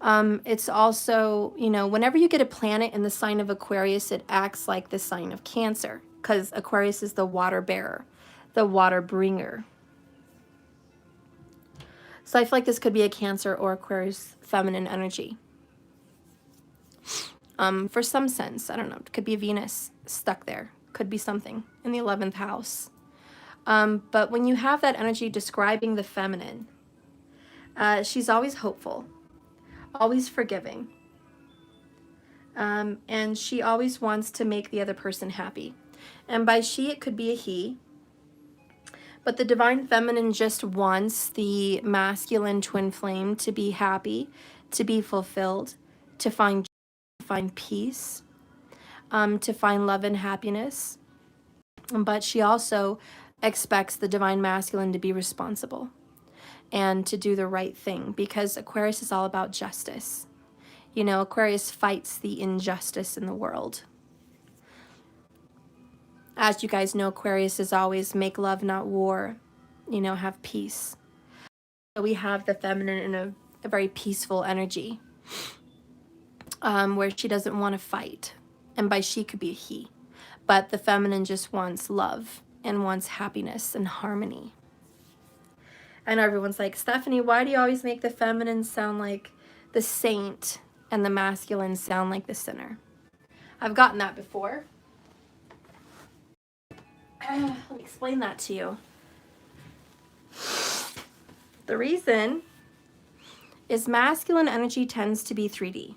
It's also, you know, whenever you get a planet in the sign of Aquarius, it acts like the sign of Cancer, because Aquarius is the water bearer, the water bringer. So I feel like this could be a Cancer or Aquarius feminine energy. For some sense, I don't know, it could be Venus stuck there, could be something in the 11th house. But when you have that energy describing the feminine, she's always hopeful, always forgiving. And she always wants to make the other person happy. And by she, it could be a he. But the divine feminine just wants the masculine twin flame to be happy, to be fulfilled, to find peace, to find love and happiness. But she also expects the divine masculine to be responsible and to do the right thing, because Aquarius is all about justice. You know, Aquarius fights the injustice in the world. As you guys know, Aquarius is always make love, not war, you know, have peace. So we have the feminine in a very peaceful energy, where she doesn't want to fight. And by she could be a he. But the feminine just wants love and wants happiness and harmony. And everyone's like, Stephanie, why do you always make the feminine sound like the saint and the masculine sound like the sinner? I've gotten that before. Let me explain that to you. The reason is masculine energy tends to be 3D.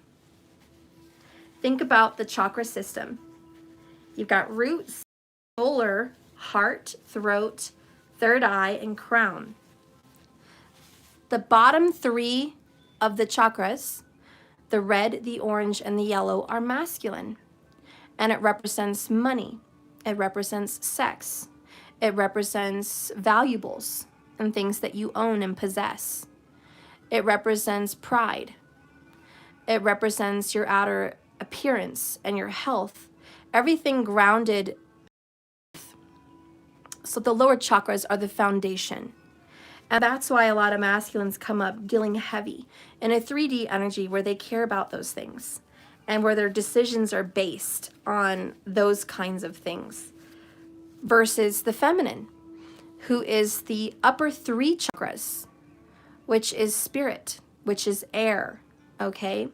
Think about the chakra system. You've got root, solar, heart, throat, third eye, and crown. The bottom 3 of the chakras, the red, the orange, and the yellow, are masculine. And it represents money. It represents sex. It represents valuables and things that you own and possess. It represents pride. It represents your outer appearance and your health. Everything grounded So the lower chakras are the foundation. And that's why a lot of masculines come up dealing heavy in a 3D energy where they care about those things and where their decisions are based on those kinds of things, versus the feminine, who is the upper 3 chakras, which is spirit, which is air, okay?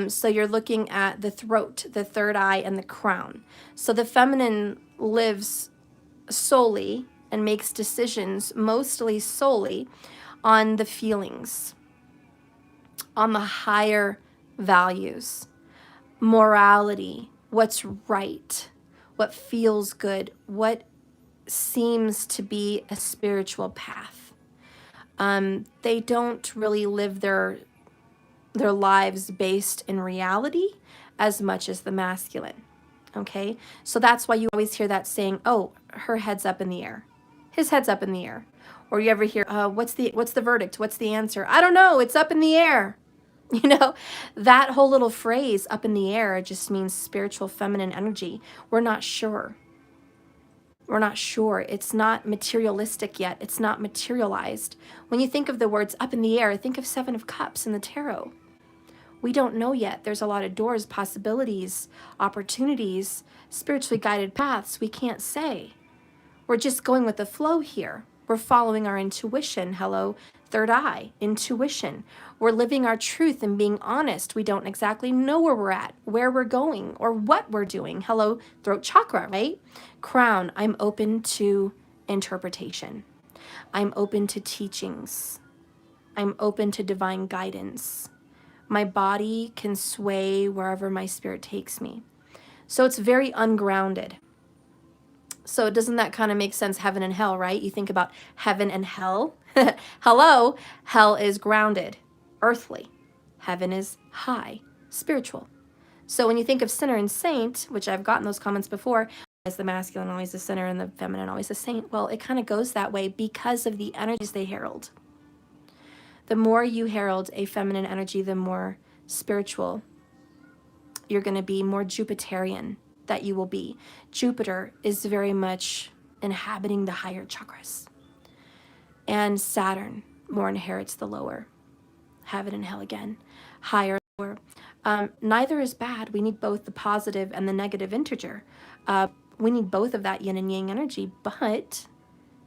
So you're looking at the throat, the third eye, and the crown. So the feminine lives solely and makes decisions mostly solely on the feelings, on the higher values, morality, what's right, what feels good, what seems to be a spiritual path. They don't really live their lives based in reality as much as the masculine. Okay, so that's why you always hear that saying, "Oh, her head's up in the air, his head's up in the air," or you ever hear, "What's the verdict? What's the answer? I don't know. It's up in the air." You know, that whole little phrase, "up in the air," just means spiritual feminine energy. We're not sure. We're not sure. It's not materialistic yet. It's not materialized. When you think of the words "up in the air," think of 7 of Cups in the tarot. We don't know yet. There's a lot of doors, possibilities, opportunities, spiritually guided paths. We can't say. We're just going with the flow here. We're following our intuition. Hello, third eye, intuition. We're living our truth and being honest. We don't exactly know where we're at, where we're going, or what we're doing. Hello, throat chakra, right? Crown, I'm open to interpretation. I'm open to teachings. I'm open to divine guidance. My body can sway wherever my spirit takes me. So it's very ungrounded. So doesn't that kind of make sense? Heaven and hell, right? You think about heaven and hell. Hello, hell is grounded, earthly. Heaven is high, spiritual. So when you think of sinner and saint, which I've gotten those comments before, is the masculine always the sinner and the feminine always the saint? Well, it kind of goes that way because of the energies they herald. The more you herald a feminine energy, the more spiritual you're going to be, more Jupiterian that you will be. Jupiter is very much inhabiting the higher chakras. And Saturn more inherits the lower. Heaven and hell again. Higher, lower. Neither is bad. We need both the positive and the negative integer. We need both of that yin and yang energy, but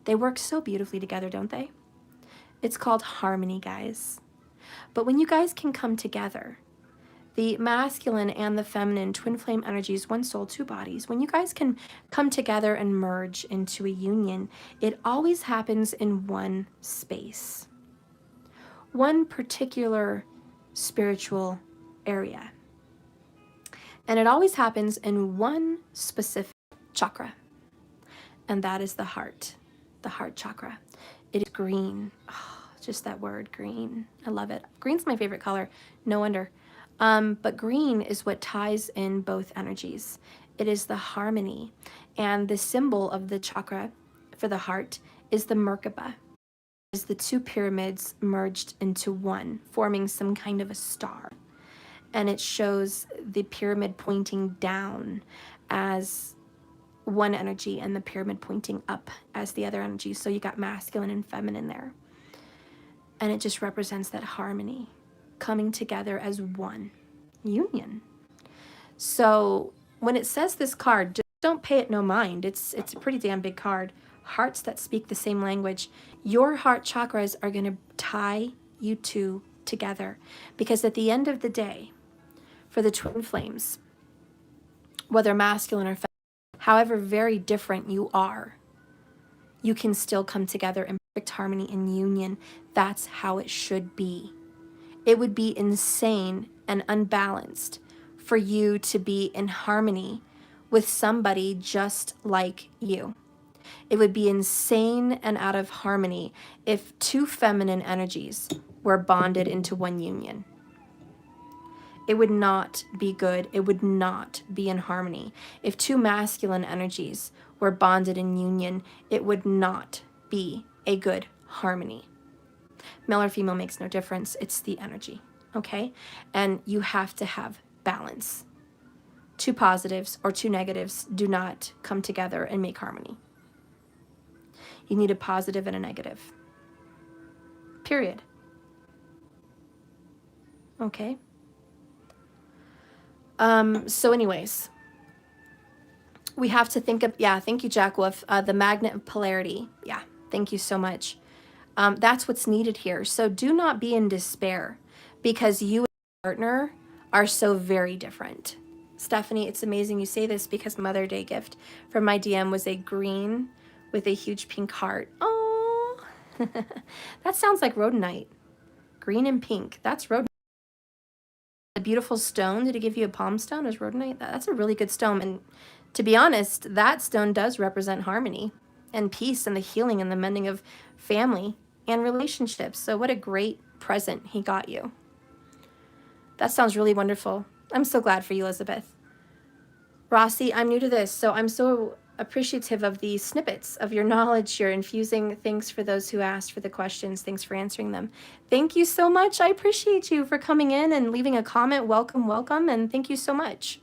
they work so beautifully together, don't they? It's called harmony, guys. But when you guys can come together, the masculine and the feminine, twin flame energies, one soul, two bodies, when you guys can come together and merge into a union, it always happens in one space, one particular spiritual area. And it always happens in one specific chakra, and that is the heart chakra. It is green. Oh, just that word, green. I love it. Green's my favorite color. No wonder. But green is what ties in both energies. It is the harmony. And the symbol of the chakra for the heart is the Merkaba. It is the two pyramids merged into one, forming some kind of a star. And it shows the pyramid pointing down as one energy and the pyramid pointing up as the other energy. So you got masculine and feminine there. And it just represents that harmony, coming together as one union. So when it says this card, just don't pay it no mind. It's a pretty damn big card. Hearts that speak the same language. Your heart chakras are going to tie you two together, because at the end of the day, for the twin flames, whether masculine or feminine, however very different you are, you can still come together in perfect harmony and union. That's how it should be. It would be insane and unbalanced for you to be in harmony with somebody just like you. It would be insane and out of harmony if two feminine energies were bonded into one union. It would not be good. It would not be in harmony. If two masculine energies were bonded in union, it would not be a good harmony. Male or female makes no difference. It's the energy, okay? And you have to have balance. Two positives or two negatives do not come together and make harmony. You need a positive and a negative. Period. Okay. So anyways, we have to think of, yeah, thank you, Jack Wolf, the magnet of polarity. Yeah, thank you so much. That's what's needed here. So do not be in despair because you and your partner are so very different. Stephanie, it's amazing you say this because Mother Day gift from my DM was a green with a huge pink heart. Oh, that sounds like rhodonite. Green and pink. That's rhodonite. A beautiful stone. Did it give you a palm stone as rhodonite? That's a really good stone. And to be honest, that stone does represent harmony and peace and the healing and the mending of family and relationships. So what a great present he got you. That sounds really wonderful. I'm so glad for you, Elizabeth. Rossi, I'm new to this, so I'm so appreciative of the snippets of your knowledge. You're infusing. Thanks for those who asked for the questions. Thanks for answering them. Thank you so much. I appreciate you for coming in and leaving a comment. Welcome, welcome, and thank you so much.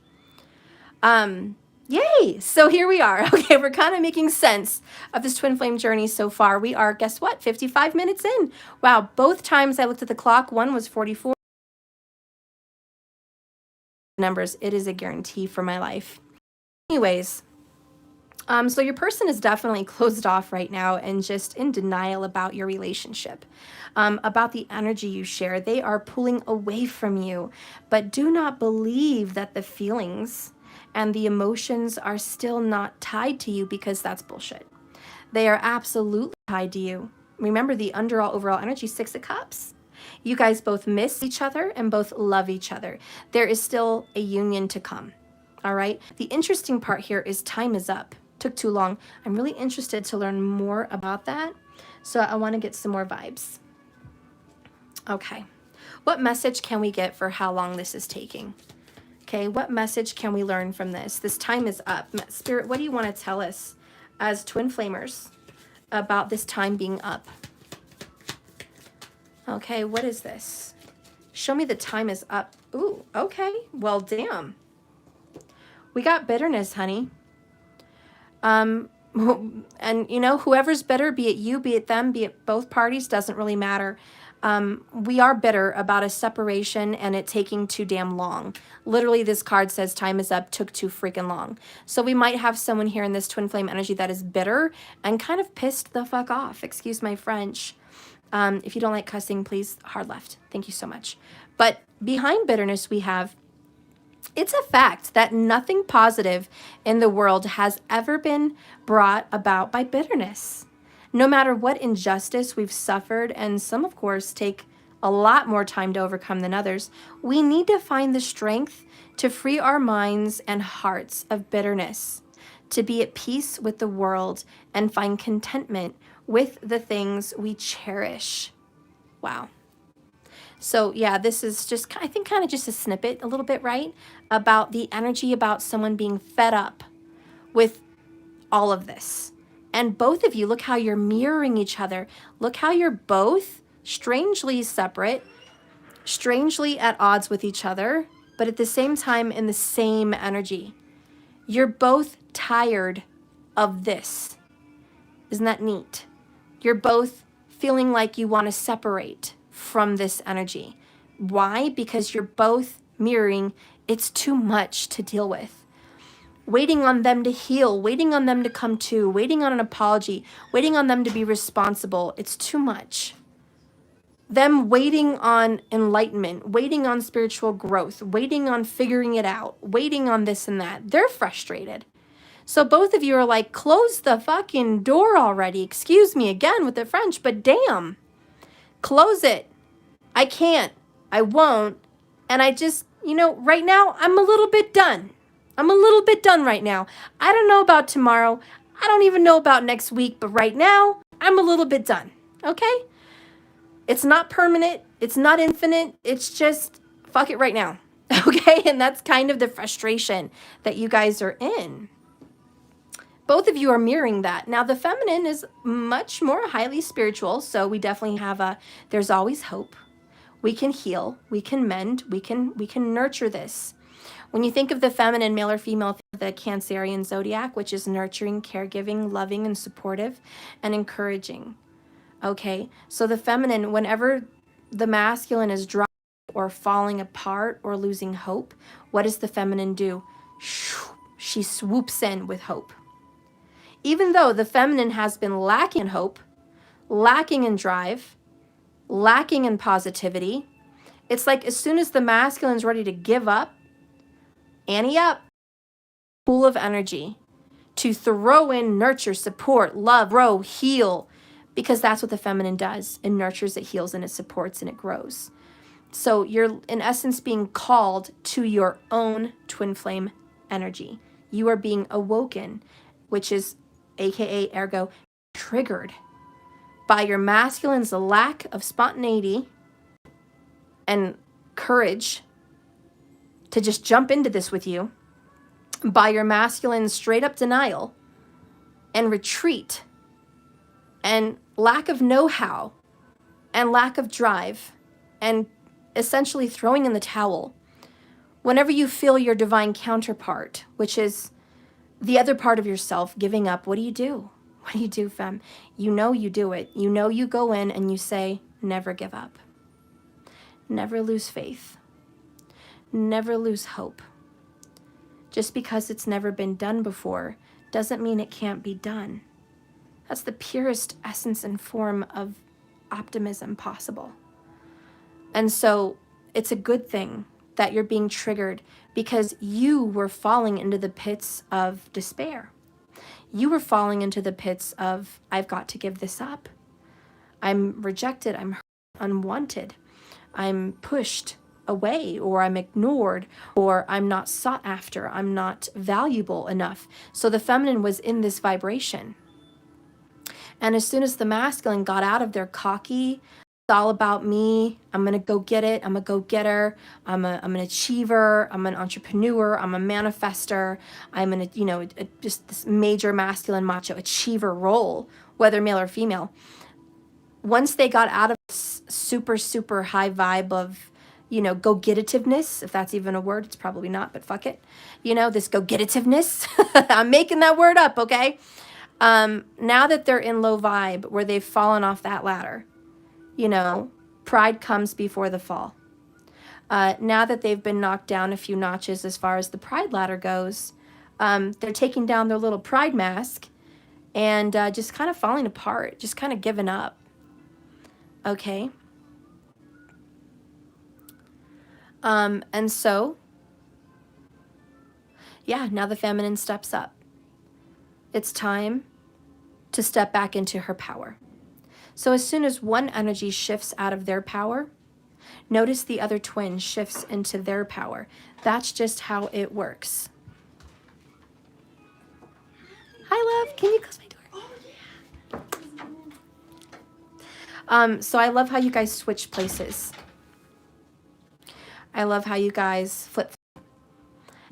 Yay! So here we are. Okay, we're kind of making sense of this twin flame journey so far. We are, guess what, 55 minutes in. Wow, both times I looked at the clock, one was 44. Numbers, it is a guarantee for my life. Anyways, so your person is definitely closed off right now and just in denial about your relationship, about the energy you share. They are pulling away from you, but do not believe that the feelings and the emotions are still not tied to you because that's bullshit. They are absolutely tied to you. Remember the overall energy, 6 of Cups. You guys both miss each other and both love each other. There is still a union to come. All right. The interesting part here is time is up. Took too long. I'm really interested to learn more about that. So I want to get some more vibes. Okay. What message can we get for how long this is taking? Okay. What message can we learn from this? This time is up. Spirit, what do you want to tell us as twin flamers about this time being up? Okay. What is this? Show me the time is up. Ooh, okay. Well, damn. We got bitterness, honey. And you know, whoever's bitter, be it you, be it them, be it both parties, doesn't really matter. We are bitter about a separation and it taking too damn long. Literally, this card says time is up, took too freaking long. So we might have someone here in this twin flame energy that is bitter and kind of pissed the fuck off. Excuse my French. If you don't like cussing, please hard left. Thank you so much. But behind bitterness, we have, it's a fact that nothing positive in the world has ever been brought about by bitterness. No matter what injustice we've suffered, and some, of course, take a lot more time to overcome than others, we need to find the strength to free our minds and hearts of bitterness, to be at peace with the world and find contentment with the things we cherish. Wow. So yeah, this is just, I think, kind of just a snippet, a little bit, right? About the energy about someone being fed up with all of this. And both of you, look how you're mirroring each other. Look how you're both strangely separate, strangely at odds with each other, but at the same time in the same energy. You're both tired of this. Isn't that neat? You're both feeling like you want to separate from this energy. Why? Because you're both mirroring it's too much to deal with. Waiting on them to heal, waiting on them to come to, waiting on an apology, waiting on them to be responsible. It's too much. Them waiting on enlightenment, waiting on spiritual growth, waiting on figuring it out, waiting on this and that. They're frustrated. So both of you are like, close the fucking door already. Excuse me again with the French, but damn. Close it. I can't. I won't. And I just, you know, right now, I'm a little bit done. I'm a little bit done right now. I don't know about tomorrow. I don't even know about next week. But right now, I'm a little bit done. Okay? It's not permanent. It's not infinite. It's just, fuck it right now. Okay? And that's kind of the frustration that you guys are in. Both of you are mirroring that. Now, the feminine is much more highly spiritual, so we definitely have there's always hope. We can heal, we can mend, we can nurture this. When you think of the feminine, male or female, the Cancerian zodiac, which is nurturing, caregiving, loving, and supportive, and encouraging. Okay, so the feminine, whenever the masculine is dry or falling apart or losing hope, what does the feminine do? She swoops in with hope. Even though the feminine has been lacking in hope, lacking in drive, lacking in positivity, it's like as soon as the masculine's ready to give up, ante up, pool of energy to throw in nurture, support, love, grow, heal, because that's what the feminine does. It nurtures, it heals, and it supports, and it grows. So you're, in essence, being called to your own twin flame energy. You are being awoken, which is, aka, ergo, triggered by your masculine's lack of spontaneity and courage to just jump into this with you, by your masculine's straight up denial and retreat and lack of know-how and lack of drive and essentially throwing in the towel. Whenever you feel your divine counterpart, which is the other part of yourself, giving up, what do you do? What do you do, femme? You know you do it. You know you go in and you say, never give up. Never lose faith. Never lose hope. Just because it's never been done before doesn't mean it can't be done. That's the purest essence and form of optimism possible. And so it's a good thing that you're being triggered because you were falling into the pits of despair. You were falling into the pits of, I've got to give this up. I'm rejected, I'm hurt, unwanted, I'm pushed away, or I'm ignored, or I'm not sought after, I'm not valuable enough. So the feminine was in this vibration. And as soon as the masculine got out of their cocky, it's all about me, I'm gonna go get it, I'm a go-getter, I'm an achiever, I'm an entrepreneur, I'm a manifester, I'm an, just this major masculine macho achiever role, whether male or female. Once they got out of this super, super high vibe of, go-getitiveness, if that's even a word, it's probably not, but fuck it. This go-getitiveness, I'm making that word up, okay? Now that they're in low vibe, where they've fallen off that ladder, pride comes before the fall. Now that they've been knocked down a few notches as far as the pride ladder goes, they're taking down their little pride mask and just kind of falling apart, just kind of giving up. Okay? And so, yeah, now the feminine steps up. It's time to step back into her power. So as soon as one energy shifts out of their power, notice the other twin shifts into their power. That's just how it works. Hi, love. Can you close my door? So I love how you guys switch places. I love how you guys flip.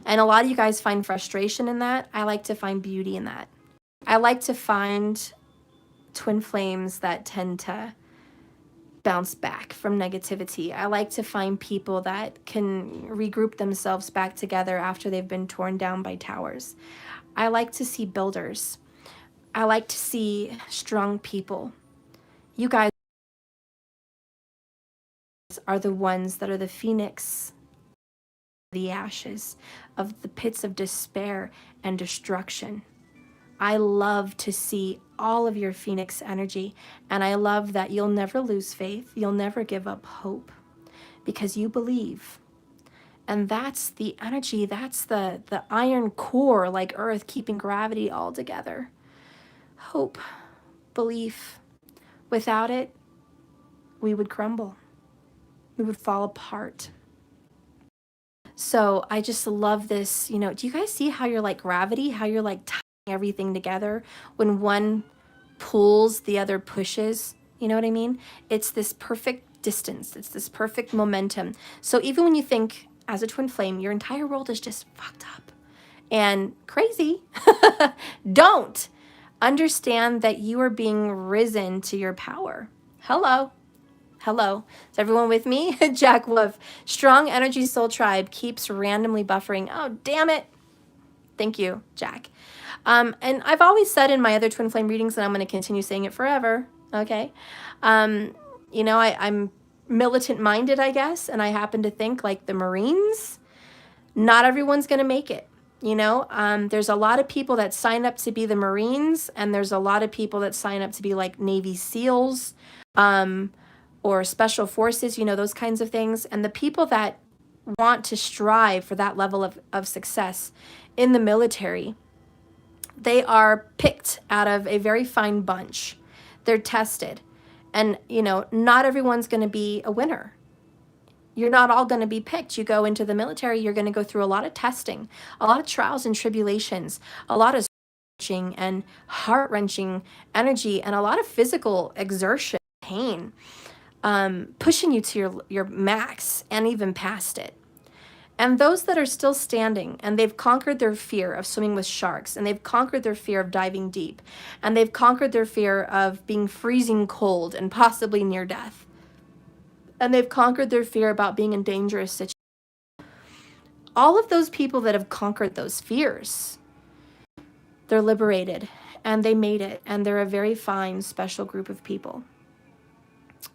And a lot of you guys find frustration in that. I like to find beauty in that. I like to find twin flames that tend to bounce back from negativity. I like to find people that can regroup themselves back together after they've been torn down by towers. I like to see builders. I like to see strong people. You guys are the ones that are the phoenix, the ashes of the pits of despair and destruction. I love to see all of your phoenix energy, and I love that you'll never lose faith, you'll never give up hope, because you believe. And that's the energy, that's the iron core, like Earth, keeping gravity all together. Hope, belief. Without it, we would crumble. We would fall apart. So I just love this, do you guys see how you're like gravity, how you're like tying everything together? When one pulls, the other pushes, you know what I mean? It's this perfect distance, it's this perfect momentum. So even when you think as a twin flame, your entire world is just fucked up and crazy, don't. Understand that you are being risen to your power. Hello. Hello. Is everyone with me? Jack Wolf. Strong energy soul tribe keeps randomly buffering. Oh, damn it. Thank you, Jack. And I've always said in my other twin flame readings, and I'm going to continue saying it forever, okay? You know, I'm militant-minded, I guess, and I happen to think, like the Marines, not everyone's going to make it. You know, there's a lot of people that sign up to be the Marines, and there's a lot of people that sign up to be like Navy SEALs or Special Forces, you know, those kinds of things. And the people that want to strive for that level of success in the military, they are picked out of a very fine bunch. They're tested. And, you know, not everyone's going to be a winner. You're not all going to be picked. You go into the military, you're going to go through a lot of testing, a lot of trials and tribulations, a lot of wrenching and heart-wrenching energy, and a lot of physical exertion, pain, pushing you to your max and even past it. And those that are still standing and they've conquered their fear of swimming with sharks, and they've conquered their fear of diving deep, and they've conquered their fear of being freezing cold and possibly near death, and they've conquered their fear about being in dangerous situations. All of those people that have conquered those fears, they're liberated and they made it, and they're a very fine, special group of people.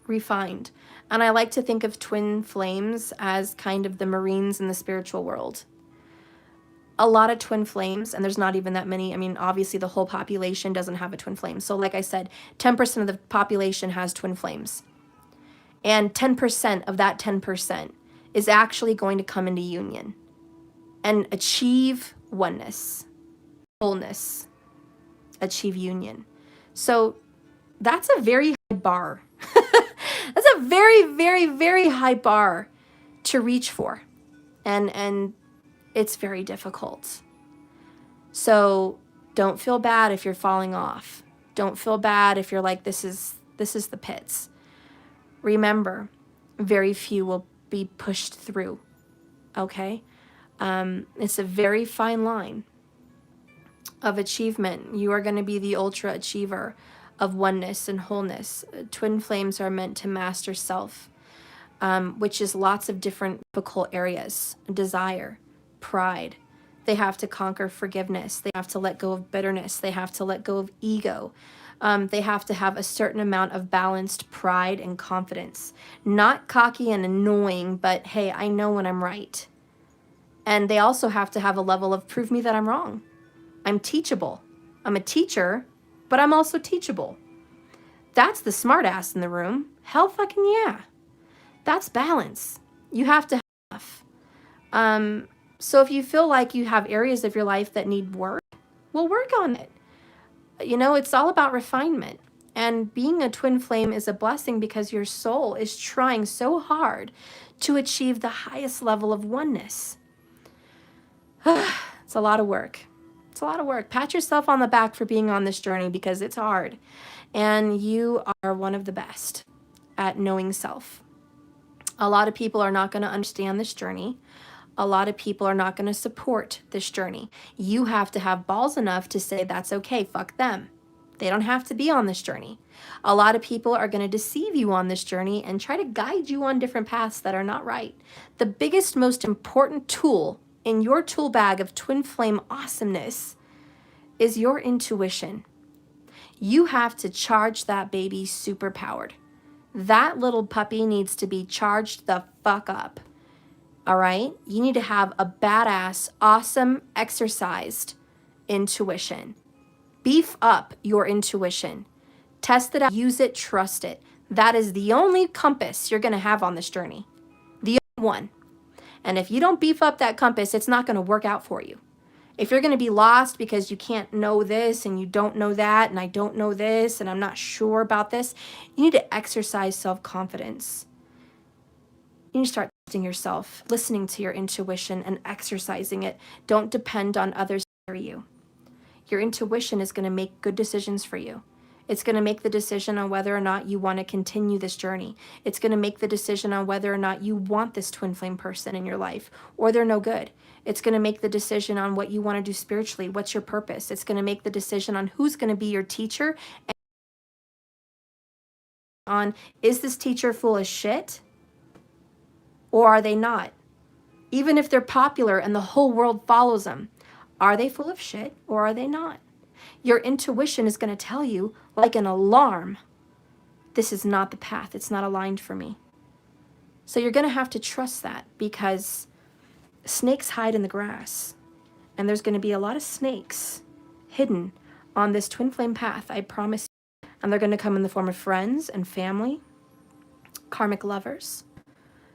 Refined. And I like to think of twin flames as kind of the Marines in the spiritual world. A lot of twin flames, and there's not even that many. I mean, obviously the whole population doesn't have a twin flame. So like I said, 10% of the population has twin flames. And 10% of that 10% is actually going to come into union and achieve oneness, wholeness, achieve union. So that's a very high bar. That's a very, very, very high bar to reach for. And it's very difficult. So don't feel bad if you're falling off. Don't feel bad if you're like, this is the pits. Remember, very few will be pushed through, okay? It's a very fine line of achievement. You are going to be the ultra achiever of oneness and wholeness. Twin flames are meant to master self, which is lots of different difficult areas. Desire, pride. They have to conquer forgiveness. They have to let go of bitterness. They have to let go of ego. They have to have a certain amount of balanced pride and confidence. Not cocky and annoying, but hey, I know when I'm right. And they also have to have a level of prove me that I'm wrong. I'm teachable. I'm a teacher, but I'm also teachable. That's the smart ass in the room. Hell fucking yeah. That's balance. You have to have. So if you feel like you have areas of your life that need work, well, work on it. You know, it's all about refinement. And being a twin flame is a blessing because your soul is trying so hard to achieve the highest level of oneness. It's a lot of work. It's a lot of work. Pat yourself on the back for being on this journey because it's hard. And you are one of the best at knowing self. A lot of people are not going to understand this journey. A lot of people are not going to support this journey. You have to have balls enough to say, that's okay, fuck them. They don't have to be on this journey. A lot of people are going to deceive you on this journey and try to guide you on different paths that are not right. The biggest, most important tool in your tool bag of twin flame awesomeness is your intuition. You have to charge that baby super powered. That little puppy needs to be charged the fuck up. All right? You need to have a badass, awesome, exercised intuition. Beef up your intuition. Test it out, use it, trust it. That is the only compass you're going to have on this journey. The only one. And if you don't beef up that compass, it's not going to work out for you. If you're going to be lost because you can't know this and you don't know that and I don't know this and I'm not sure about this, you need to exercise self-confidence. You need to start trusting yourself, listening to your intuition and exercising it. Don't depend on others for you. Your intuition is going to make good decisions for you. It's going to make the decision on whether or not you want to continue this journey. It's going to make the decision on whether or not you want this twin flame person in your life or they're no good. It's going to make the decision on what you want to do spiritually. What's your purpose? It's going to make the decision on who's going to be your teacher on, is this teacher full of shit or are they not? Even if they're popular and the whole world follows them, are they full of shit or are they not? Your intuition is going to tell you, like an alarm, this is not the path. It's not aligned for me. So you're going to have to trust that, because snakes hide in the grass. And there's going to be a lot of snakes hidden on this twin flame path, I promise you. And they're going to come in the form of friends and family, karmic lovers.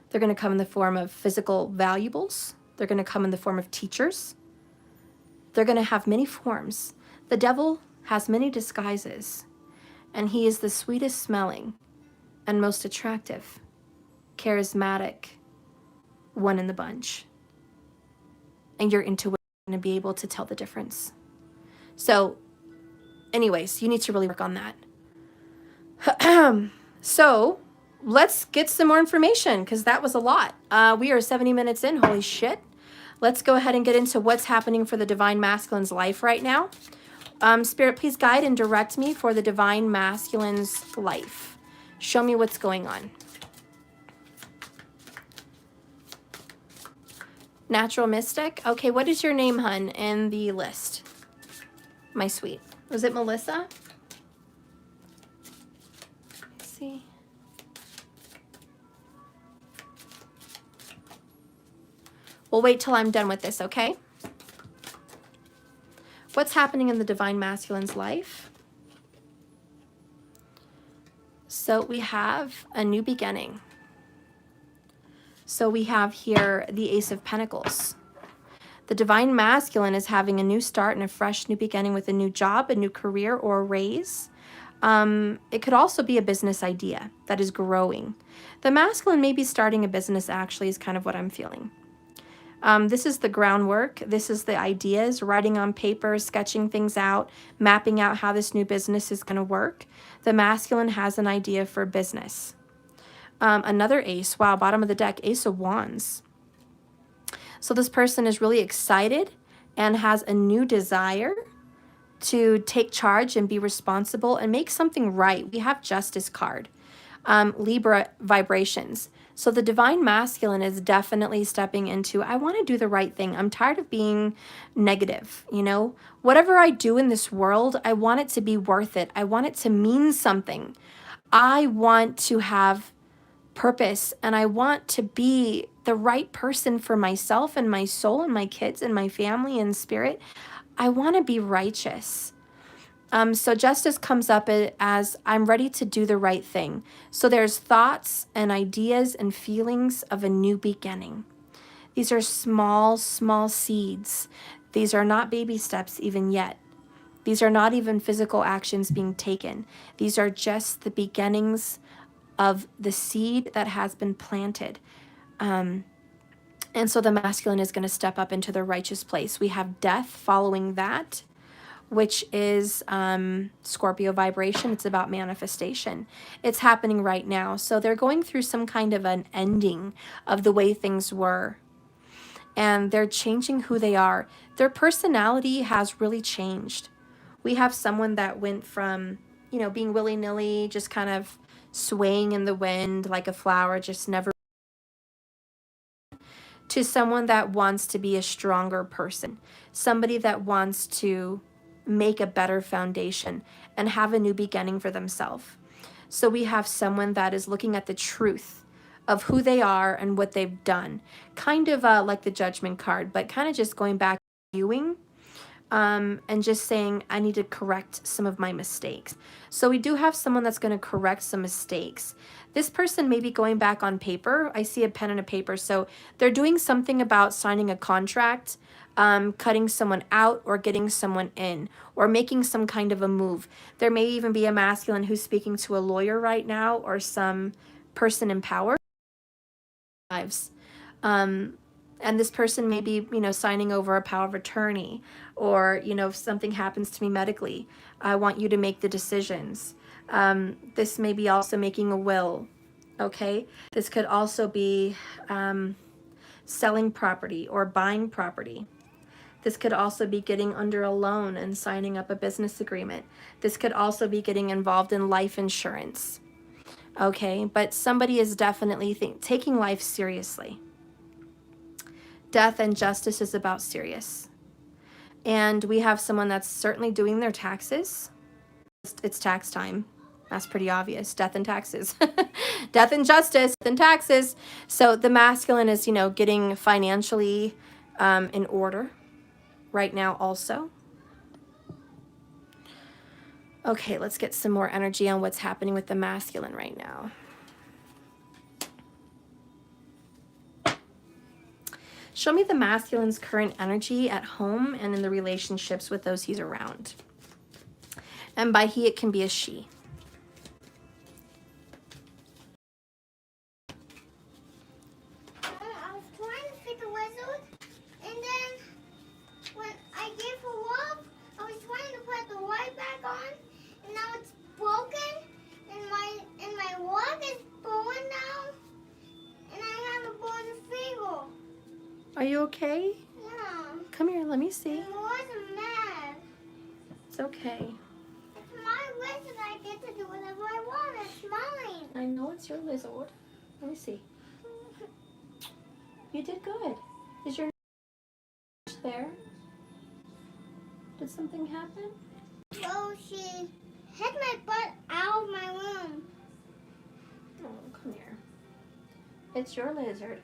They're going to come in the form of physical valuables. They're going to come in the form of teachers. They're going to have many forms. The devil has many disguises, and he is the sweetest smelling and most attractive, charismatic one in the bunch. And your intuition is going to be able to tell the difference. So anyways, you need to really work on that. So let's get some more information, because that was a lot. We are 70 minutes in. Holy shit. Let's go ahead and get into what's happening for the Divine Masculine's life right now. Spirit, please guide and direct me for the Divine Masculine's life. Show me what's going on. Natural Mystic. Okay, what is your name, hun, in the list? My sweet. Was it Melissa? Let's see. We'll wait till I'm done with this, okay? What's happening in the Divine Masculine's life? So we have a new beginning. So we have here the Ace of Pentacles. The Divine Masculine is having a new start and a fresh new beginning with a new job, a new career, or a raise. It could also be a business idea that is growing. The Masculine may be starting a business, actually, is kind of what I'm feeling. This is the groundwork. This is the ideas, writing on paper, sketching things out, mapping out how this new business is going to work. The Masculine has an idea for business. Another ace. Wow, bottom of the deck, Ace of Wands. So this person is really excited and has a new desire to take charge and be responsible and make something right. We have Justice card. Libra vibrations. So the Divine Masculine is definitely stepping into, I want to do the right thing. I'm tired of being negative, you know? Whatever I do in this world, I want it to be worth it. I want it to mean something. I want to have purpose, and I want to be the right person for myself and my soul and my kids and my family and spirit. I want to be righteous. So justice comes up as I'm ready to do the right thing. So there's thoughts and ideas and feelings of a new beginning. These are small, small seeds. These are not baby steps even yet. These are not even physical actions being taken. These are just the beginnings of the seed that has been planted. And so the Masculine is going to step up into the righteous place. We have death following that, which is Scorpio vibration. It's about manifestation. It's happening right now. So they're going through some kind of an ending of the way things were. And they're changing who they are. Their personality has really changed. We have someone that went from, you know, being willy-nilly, just kind of swaying in the wind like a flower, just never, to someone that wants to be a stronger person. Somebody that wants to make a better foundation and have a new beginning for themselves. So we have someone that is looking at the truth of who they are and what they've done. Kind of like the Judgment card, but kind of just going back viewing and just saying, I need to correct some of my mistakes. So we do have someone that's going to correct some mistakes. This person may be going back on paper. I see a pen and a paper. So they're doing something about signing a contract, cutting someone out or getting someone in, or making some kind of a move. There may even be a Masculine who's speaking to a lawyer right now, or some person in power. Lives. And this person may be, you know, signing over a power of attorney, or, you know, if something happens to me medically, I want you to make the decisions. This may be also making a will. Okay. This could also be selling property or buying property. This could also be getting under a loan and signing up a business agreement. This could also be getting involved in life insurance. Okay, but somebody is definitely taking life seriously. Death and justice is about serious. And we have someone that's certainly doing their taxes. It's tax time. That's pretty obvious. Death and taxes. Death and justice and taxes. So the masculine is, you know, getting financially in order right now also. Okay, let's get some more energy on what's happening with the masculine right now. Show me the masculine's current energy at home and in the relationships with those he's around. And by he, it can be a she. I was trying to pick a wizard, and then when I gave her love, I was trying to put the light back on, and now it's broken, and my log is blowing now, and I have a broken finger. Are you okay? Yeah. Come here, let me see. I wasn't mad. It's okay. It's my wizard. I get to do whatever I want. It's mine. I know it's your lizard. Let me see. You did good. Is your there? Did something happen? So she hit my butt out of my room. Oh, come here. It's your lizard.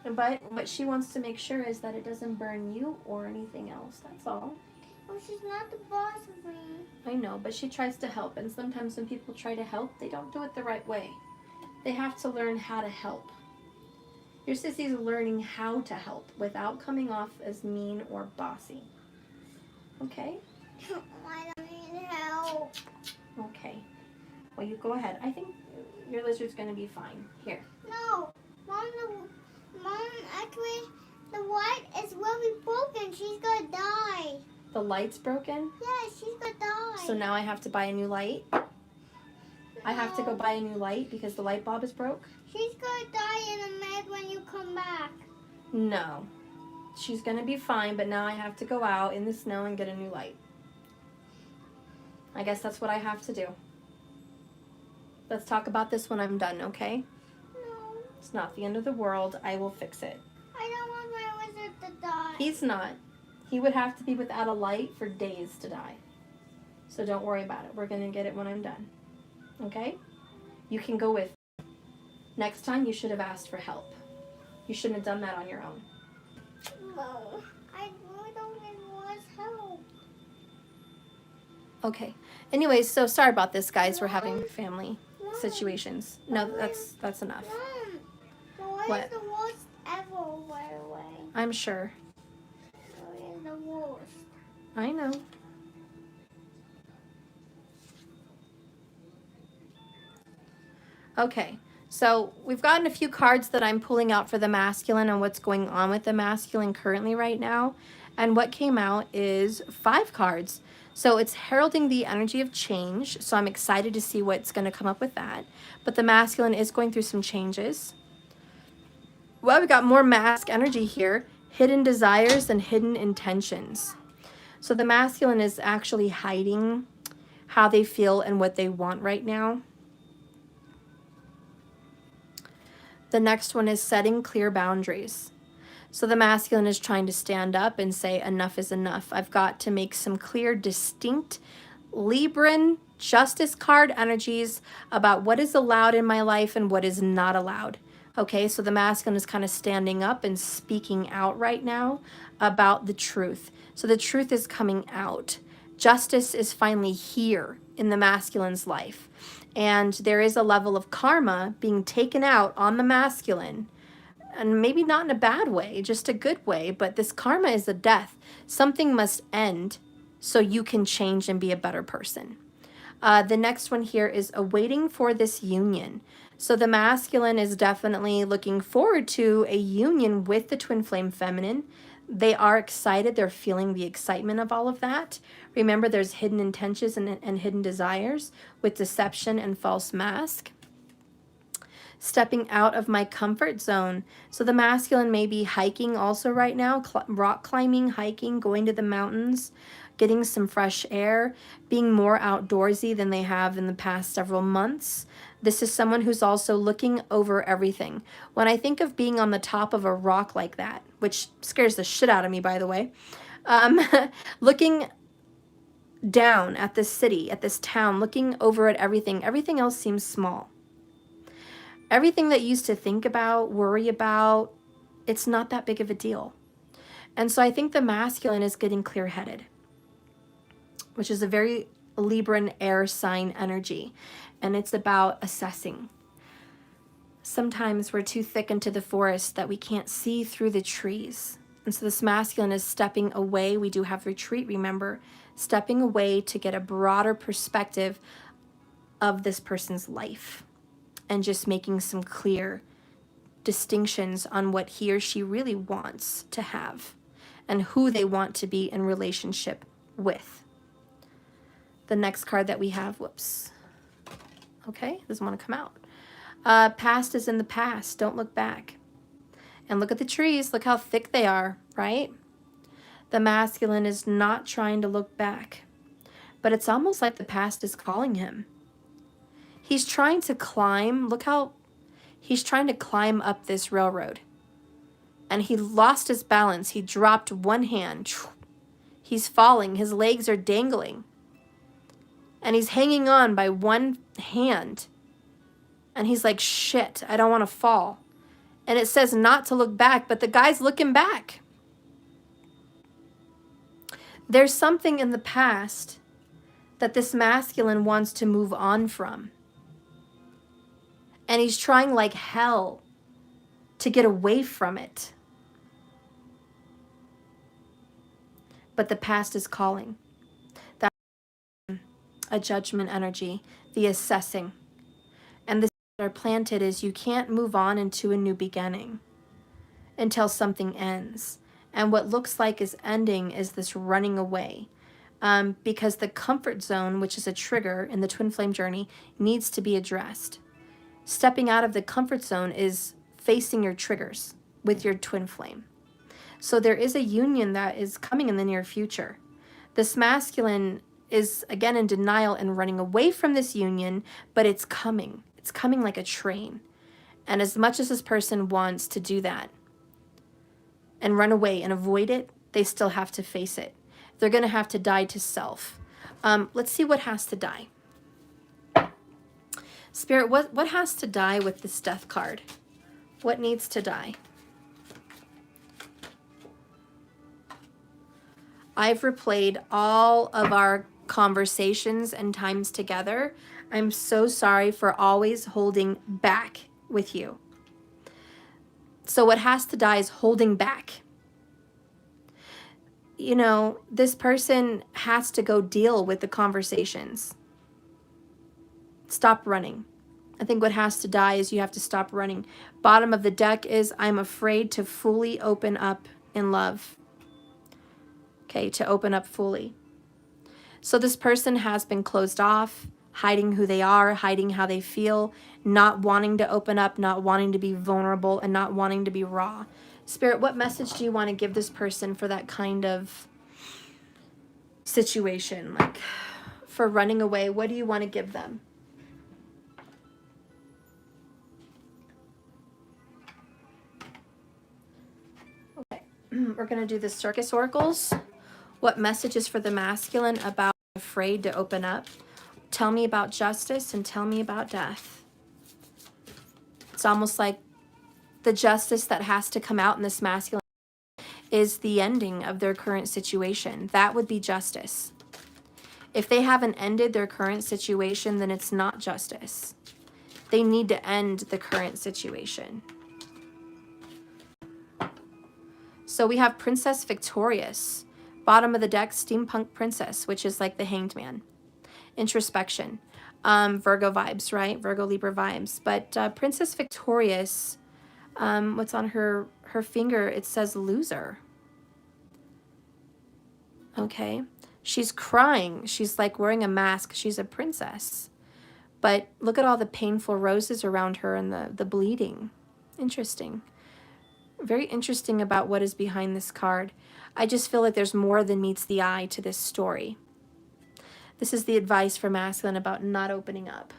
But what she wants to make sure is that it doesn't burn you or anything else. That's all. Well, she's not the boss of me. I know, but she tries to help. And sometimes when people try to help, they don't do it the right way. They have to learn how to help. Your sissy's learning how to help without coming off as mean or bossy. Okay? I don't need help. Okay. Well, you go ahead. I think your lizard's going to be fine. Here. No. Mom, actually, the light is really broken. She's gonna die. The light's broken? Yeah, she's gonna die. So now I have to buy a new light? I have to go buy a new light because the light bulb is broke? She's gonna die in a minute when you come back. No. She's going to be fine, but now I have to go out in the snow and get a new light. I guess that's what I have to do. Let's talk about this when I'm done, okay? No. It's not the end of the world. I will fix it. I don't want my wizard to die. He's not. He would have to be without a light for days to die. So don't worry about it. We're going to get it when I'm done. Okay? You can go with me. Next time, you should have asked for help. You shouldn't have done that on your own. No. I really don't need more help. Okay. Anyways, so sorry about this, guys. We're having family Mom. situations. No, that's enough. Mom, the light What? is the worst ever, by the way. I'm sure. The light is the worst. I know. Okay, so we've gotten a few cards that I'm pulling out for the masculine and what's going on with the masculine currently right now. And what came out is 5 cards. So it's heralding the energy of change. So I'm excited to see what's going to come up with that. But the masculine is going through some changes. Well, we got more mask energy here. Hidden desires and hidden intentions. So the masculine is actually hiding how they feel and what they want right now. The next one is setting clear boundaries. So the masculine is trying to stand up and say enough is enough. I've got to make some clear, distinct Libran justice card energies about what is allowed in my life and what is not allowed. Okay, so the masculine is kind of standing up and speaking out right now about the truth. So the truth is coming out. Justice is finally here in the masculine's life. And there is a level of karma being taken out on the masculine. And maybe not in a bad way, just a good way. But this karma is a death. Something must end so you can change and be a better person. The next one here is awaiting for this union. So the masculine is definitely looking forward to a union with the twin flame feminine. They are excited. They're feeling the excitement of all of that. Remember, there's hidden intentions and hidden desires with deception and false mask. stepping out of my comfort zone. So the masculine may be hiking also right now, rock climbing, hiking, going to the mountains, getting some fresh air, being more outdoorsy than they have in the past several months. This is someone who's also looking over everything. When I think of being on the top of a rock like that, which scares the shit out of me, by the way, looking down at this city, at this town, looking over at everything, everything else seems small. Everything that you used to think about, worry about, it's not that big of a deal. And so I think the masculine is getting clear-headed, which is a very Libran air sign energy. And it's about assessing. Sometimes we're too thick into the forest that we can't see through the trees. And so this masculine is stepping away. We do have retreat, remember, stepping away to get a broader perspective of this person's life and just making some clear distinctions on what he or she really wants to have and who they want to be in relationship with. The next card that we have, whoops. Okay, doesn't want to come out. Past is in the past. Don't look back. And look at the trees. Look how thick they are, right? The masculine is not trying to look back, but it's almost like the past is calling him. He's trying to climb. Look how he's trying to climb up this railroad. And he lost his balance. He dropped one hand. He's falling. His legs are dangling. And he's hanging on by one hand. And he's like, shit, I don't want to fall. And it says not to look back, but the guy's looking back. There's something in the past that this masculine wants to move on from. And he's trying like hell to get away from it. But the past is calling. That's a judgment energy, the assessing. And the seeds that are planted is you can't move on into a new beginning until something ends. And what looks like is ending is this running away. Because the comfort zone, which is a trigger in the twin flame journey, needs to be addressed. Stepping out of the comfort zone is facing your triggers with your twin flame. So there is a union that is coming in the near future. This masculine is, again, in denial and running away from this union, but it's coming. It's coming like a train. And as much as this person wants to do that and run away and avoid it, they still have to face it. They're going to have to die to self. Let's see what has to die. Spirit, what has to die with this death card? What needs to die? I've replayed all of our conversations and times together. I'm so sorry for always holding back with you. So what has to die is holding back. You know, this person has to go deal with the conversations. Stop running. I think what has to die is you have to stop running. Bottom of the deck is I'm afraid to fully open up in love. Okay, to open up fully. So this person has been closed off, hiding who they are, hiding how they feel, not wanting to open up, not wanting to be vulnerable, and not wanting to be raw. Spirit, what message do you want to give this person for that kind of situation? Like, for running away, what do you want to give them? Okay, we're going to do the circus oracles. What message is for the masculine about afraid to open up? Tell me about justice and tell me about death. It's almost like the justice that has to come out in this masculine is the ending of their current situation. That would be justice. If they haven't ended their current situation, then it's not justice. They need to end the current situation. So we have Princess Victorious. Bottom of the deck, Steampunk Princess, which is like the Hanged Man. Introspection. Virgo vibes, right? Virgo, Libra vibes. But Princess Victorious, what's on her finger? It says loser. Okay. She's crying. She's like wearing a mask. She's a princess. But look at all the painful roses around her and the bleeding. Interesting. Very interesting about what is behind this card. I just feel like there's more than meets the eye to this story. This is the advice for masculine about not opening up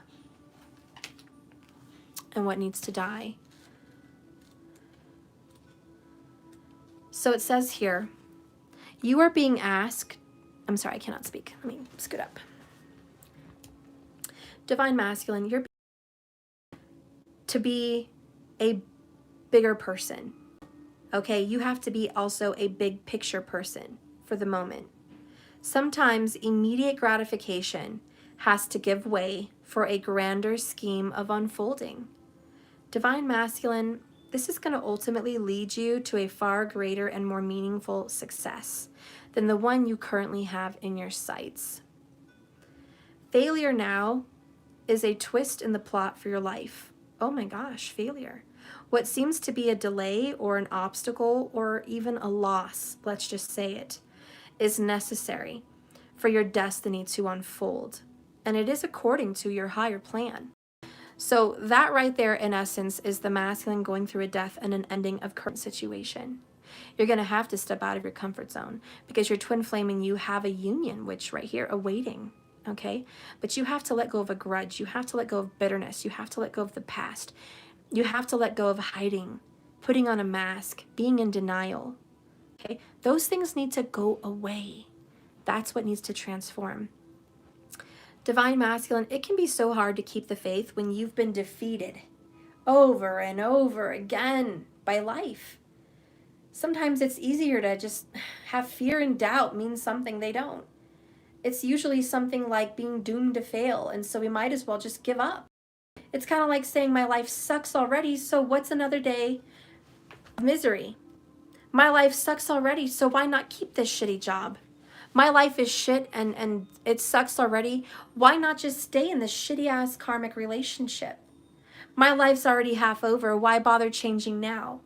and what needs to die. So it says here, you are being asked, I'm sorry, I cannot speak. Let me scoot up. Divine masculine, you're to be a bigger person. Okay, you have to be also a big picture person for the moment. Sometimes immediate gratification has to give way for a grander scheme of unfolding. Divine masculine, this is going to ultimately lead you to a far greater and more meaningful success than the one you currently have in your sights. Failure now is a twist in the plot for your life. Oh my gosh, failure. What seems to be a delay or an obstacle or even a loss, let's just say it, is necessary for your destiny to unfold. And it is according to your higher plan. So that right there, in essence, is the masculine going through a death and an ending of current situation. You're going to have to step out of your comfort zone because your twin flame and you have a union, which right here, awaiting. Okay? But you have to let go of a grudge. You have to let go of bitterness. You have to let go of the past. You have to let go of hiding, putting on a mask, being in denial. Okay? Those things need to go away. That's what needs to transform. Divine masculine, it can be so hard to keep the faith when you've been defeated over and over again by life. Sometimes it's easier to just have fear and doubt mean something they don't. It's usually something like being doomed to fail, and so we might as well just give up. It's kind of like saying my life sucks already, so what's another day of misery? My life sucks already, so why not keep this shitty job? My life is shit and it sucks already. Why not just stay in this shitty-ass karmic relationship? My life's already half over. Why bother changing now?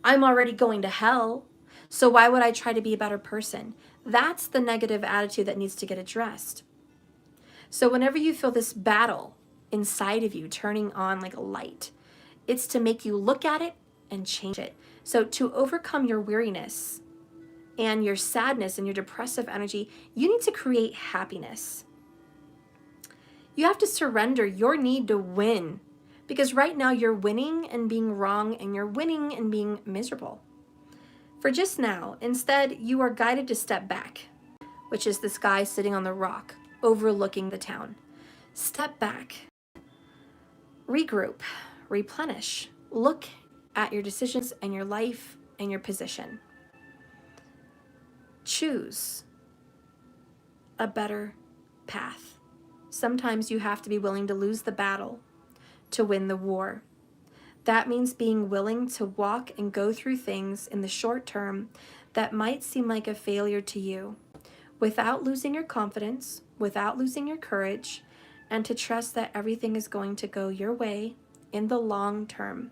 I'm already going to hell, so why would I try to be a better person? That's the negative attitude that needs to get addressed. So whenever you feel this battle inside of you turning on like a light, it's to make you look at it and change it. So to overcome your weariness and your sadness and your depressive energy, you need to create happiness. You have to surrender your need to win, because right now you're winning and being wrong, and you're winning and being miserable. For just now, instead, you are guided to step back, which is this guy sitting on the rock overlooking the town. Step back, regroup, replenish, look at your decisions and your life and your position. Choose a better path. Sometimes you have to be willing to lose the battle to win the war. That means being willing to walk and go through things in the short term that might seem like a failure to you, without losing your confidence, without losing your courage, and to trust that everything is going to go your way in the long term.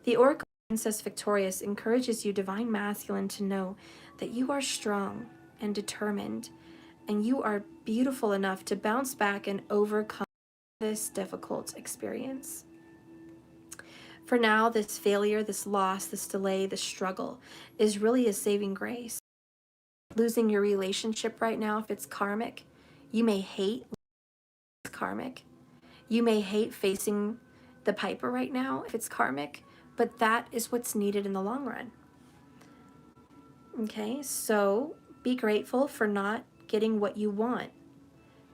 The Oracle Princess Victorious encourages you, Divine Masculine, to know that you are strong and determined, and you are beautiful enough to bounce back and overcome this difficult experience. For now, this failure, this loss, this delay, this struggle is really a saving grace. Losing your relationship right now, if it's karmic, you may hate it's karmic. You may hate facing the piper right now if it's karmic, but that is what's needed in the long run. Okay, so be grateful for not getting what you want,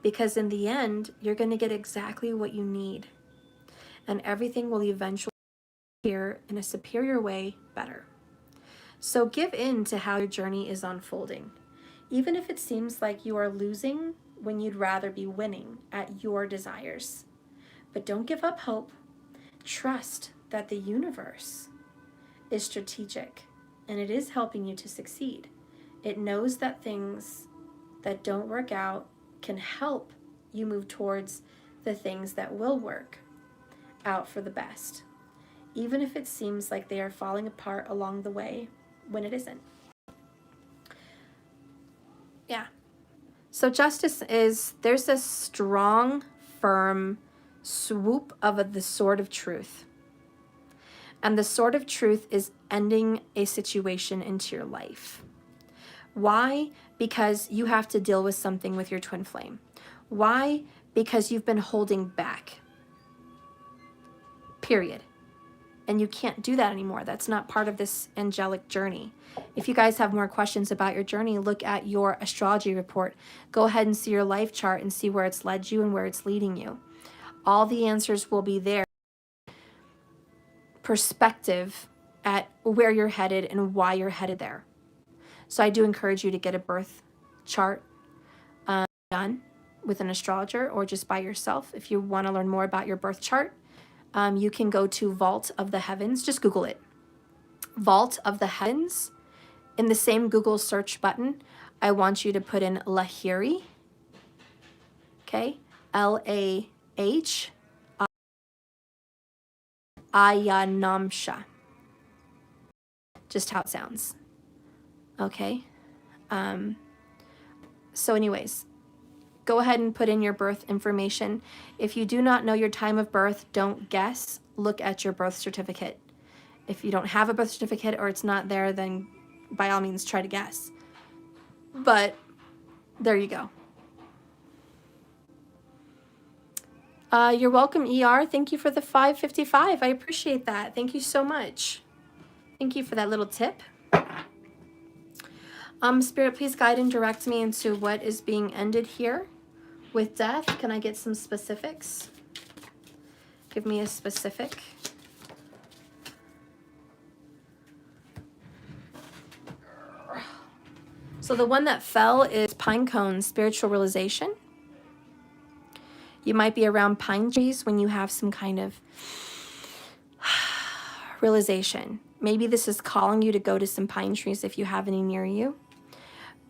because in the end, you're going to get exactly what you need, and everything will eventually appear in a superior way better. So give in to how your journey is unfolding, even if it seems like you are losing when you'd rather be winning at your desires. But don't give up hope. Trust that the universe is strategic and it is helping you to succeed. It knows that things that don't work out can help you move towards the things that will work out for the best, even if it seems like they are falling apart along the way when it isn't. Yeah. So justice is, there's a strong firm swoop of the sword of truth. And the sword of truth is ending a situation into your life. Why? Because you have to deal with something with your twin flame. Why? Because you've been holding back. Period. And you can't do that anymore. That's not part of this angelic journey. If you guys have more questions about your journey, look at your astrology report. Go ahead and see your life chart and see where it's led you and where it's leading you. All the answers will be there. Perspective at where you're headed and why you're headed there. So I do encourage you to get a birth chart done with an astrologer or just by yourself. If you want to learn more about your birth chart, you can go to Vault of the Heavens. Just Google it. Vault of the Heavens. In the same Google search button, I want you to put in Lahiri. Okay? Lahayanamsha. Just how it sounds. Okay? So anyways, go ahead and put in your birth information. If you do not know your time of birth, don't guess. Look at your birth certificate. If you don't have a birth certificate or it's not there, then by all means try to guess. But there you go. You're welcome, ER. Thank you for the 555. I appreciate that. Thank you so much. Thank you for that little tip. Spirit, please guide and direct me into what is being ended here with death. Can I get some specifics? Give me a specific. So the one that fell is pine cone, spiritual realization. You might be around pine trees when you have some kind of realization. Maybe this is calling you to go to some pine trees if you have any near you.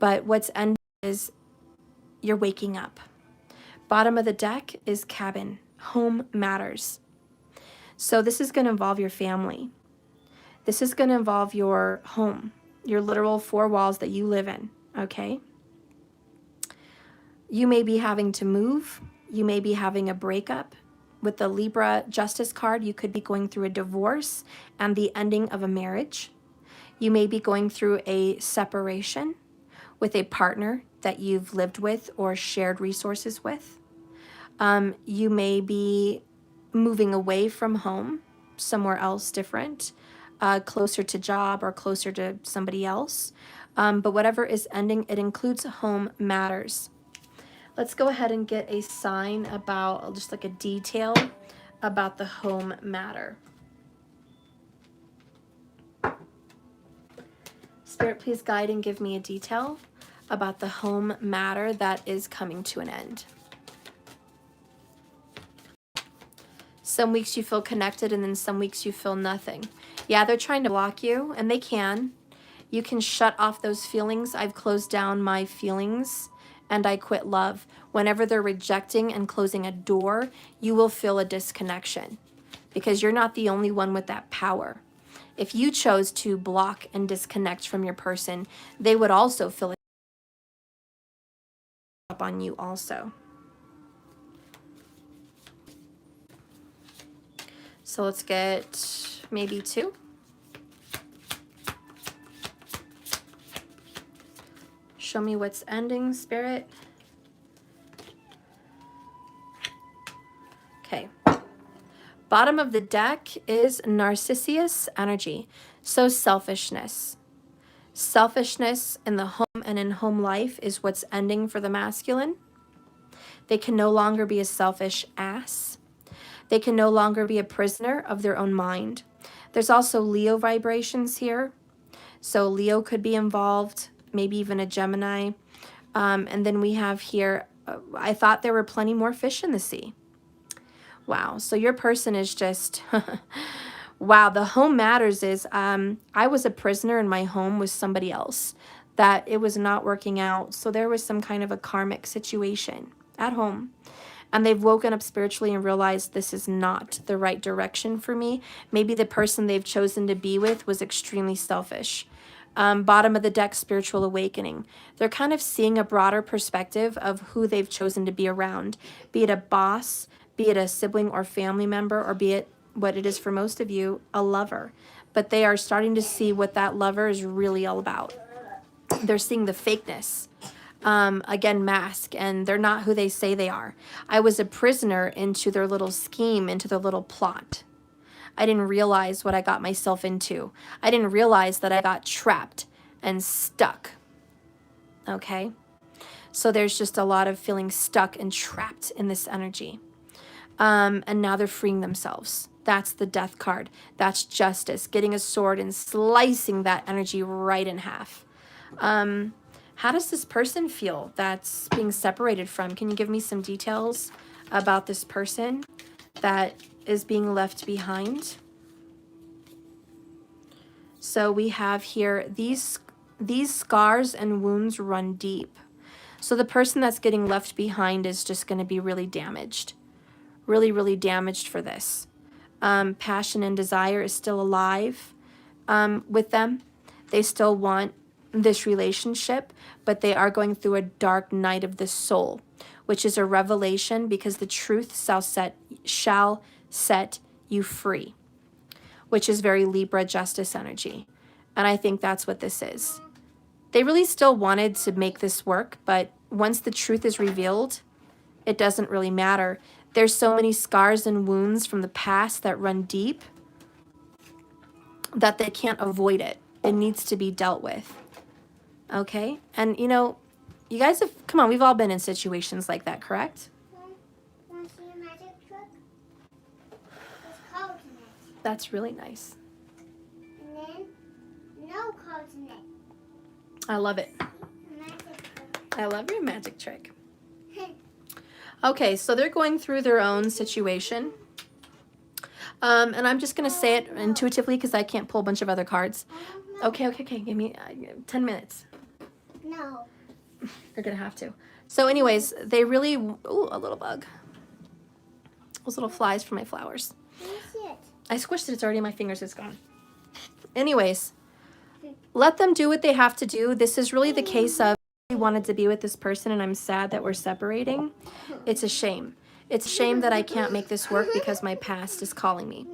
But what's ended is you're waking up. Bottom of the deck is cabin. Home matters. So this is going to involve your family. This is going to involve your home, your literal four walls that you live in, okay? You may be having to move. You may be having a breakup. With the Libra Justice card, you could be going through a divorce and the ending of a marriage. You may be going through a separation with a partner that you've lived with or shared resources with. You may be moving away from home, somewhere else different, closer to job or closer to somebody else. But whatever is ending, it includes home matters. Let's go ahead and get a sign about, just like a detail about the home matter. Spirit, please guide and give me a detail about the home matter that is coming to an end. Some weeks you feel connected and then some weeks you feel nothing. Yeah, they're trying to block you, and they can. You can shut off those feelings. I've closed down my feelings and I quit love. Whenever they're rejecting and closing a door, you will feel a disconnection because you're not the only one with that power. If you chose to block and disconnect from your person, they would also feel it up on you also. So let's get maybe 2. Show me what's ending, Spirit. Okay. Bottom of the deck is Narcissus energy. So selfishness. Selfishness in the home and in home life is what's ending for the masculine. They can no longer be a selfish ass. They can no longer be a prisoner of their own mind. There's also Leo vibrations here. So Leo could be involved, maybe even a Gemini. And then we have here, I thought there were plenty more fish in the sea. Wow. So your person is just, wow. The home matters is, I was a prisoner in my home with somebody else, that it was not working out. So there was some kind of a karmic situation at home. And they've woken up spiritually and realized this is not the right direction for me. Maybe the person they've chosen to be with was extremely selfish. Bottom of the deck, spiritual awakening. They're kind of seeing a broader perspective of who they've chosen to be around, be it a boss, be it a sibling or family member, or be it what it is for most of you, a lover. But they are starting to see what that lover is really all about. They're seeing the fakeness. Again, mask, and they're not who they say they are. I was a prisoner into their little scheme, into their little plot. I didn't realize what I got myself into. I didn't realize that I got trapped and stuck. Okay? So there's just a lot of feeling stuck and trapped in this energy. And now they're freeing themselves. That's the death card. That's justice. Getting a sword and slicing that energy right in half. How does this person feel that's being separated from? Can you give me some details about this person that is being left behind? So we have here, these scars and wounds run deep. So the person that's getting left behind is just going to be really damaged. Really, really damaged for this. Passion and desire is still alive with them. They still want this relationship, but they are going through a dark night of the soul, which is a revelation, because the truth shall set you free, which is very Libra justice energy. And I think that's what this is. They really still wanted to make this work, but once the truth is revealed, it doesn't really matter. There's so many scars and wounds from the past that run deep that they can't avoid it. It needs to be dealt with. Okay? And, you know, you guys have, come on, we've all been in situations like that, correct? Want to see a magic trick? There's cards in it. That's really nice. And then, no cards in it. I love it. Magic trick. I love your magic trick. Okay, so they're going through their own situation. And I'm just going to say it intuitively because I can't pull a bunch of other cards. Okay. Give me 10 minutes. No. You're going to have to. So anyways, they really... Ooh, a little bug. Those little flies from my flowers. Let me see it. I squished it. It's already in my fingers. It's gone. Anyways, let them do what they have to do. This is really the case of I wanted to be with this person and I'm sad that we're separating. It's a shame. It's a shame that I can't make this work because my past is calling me.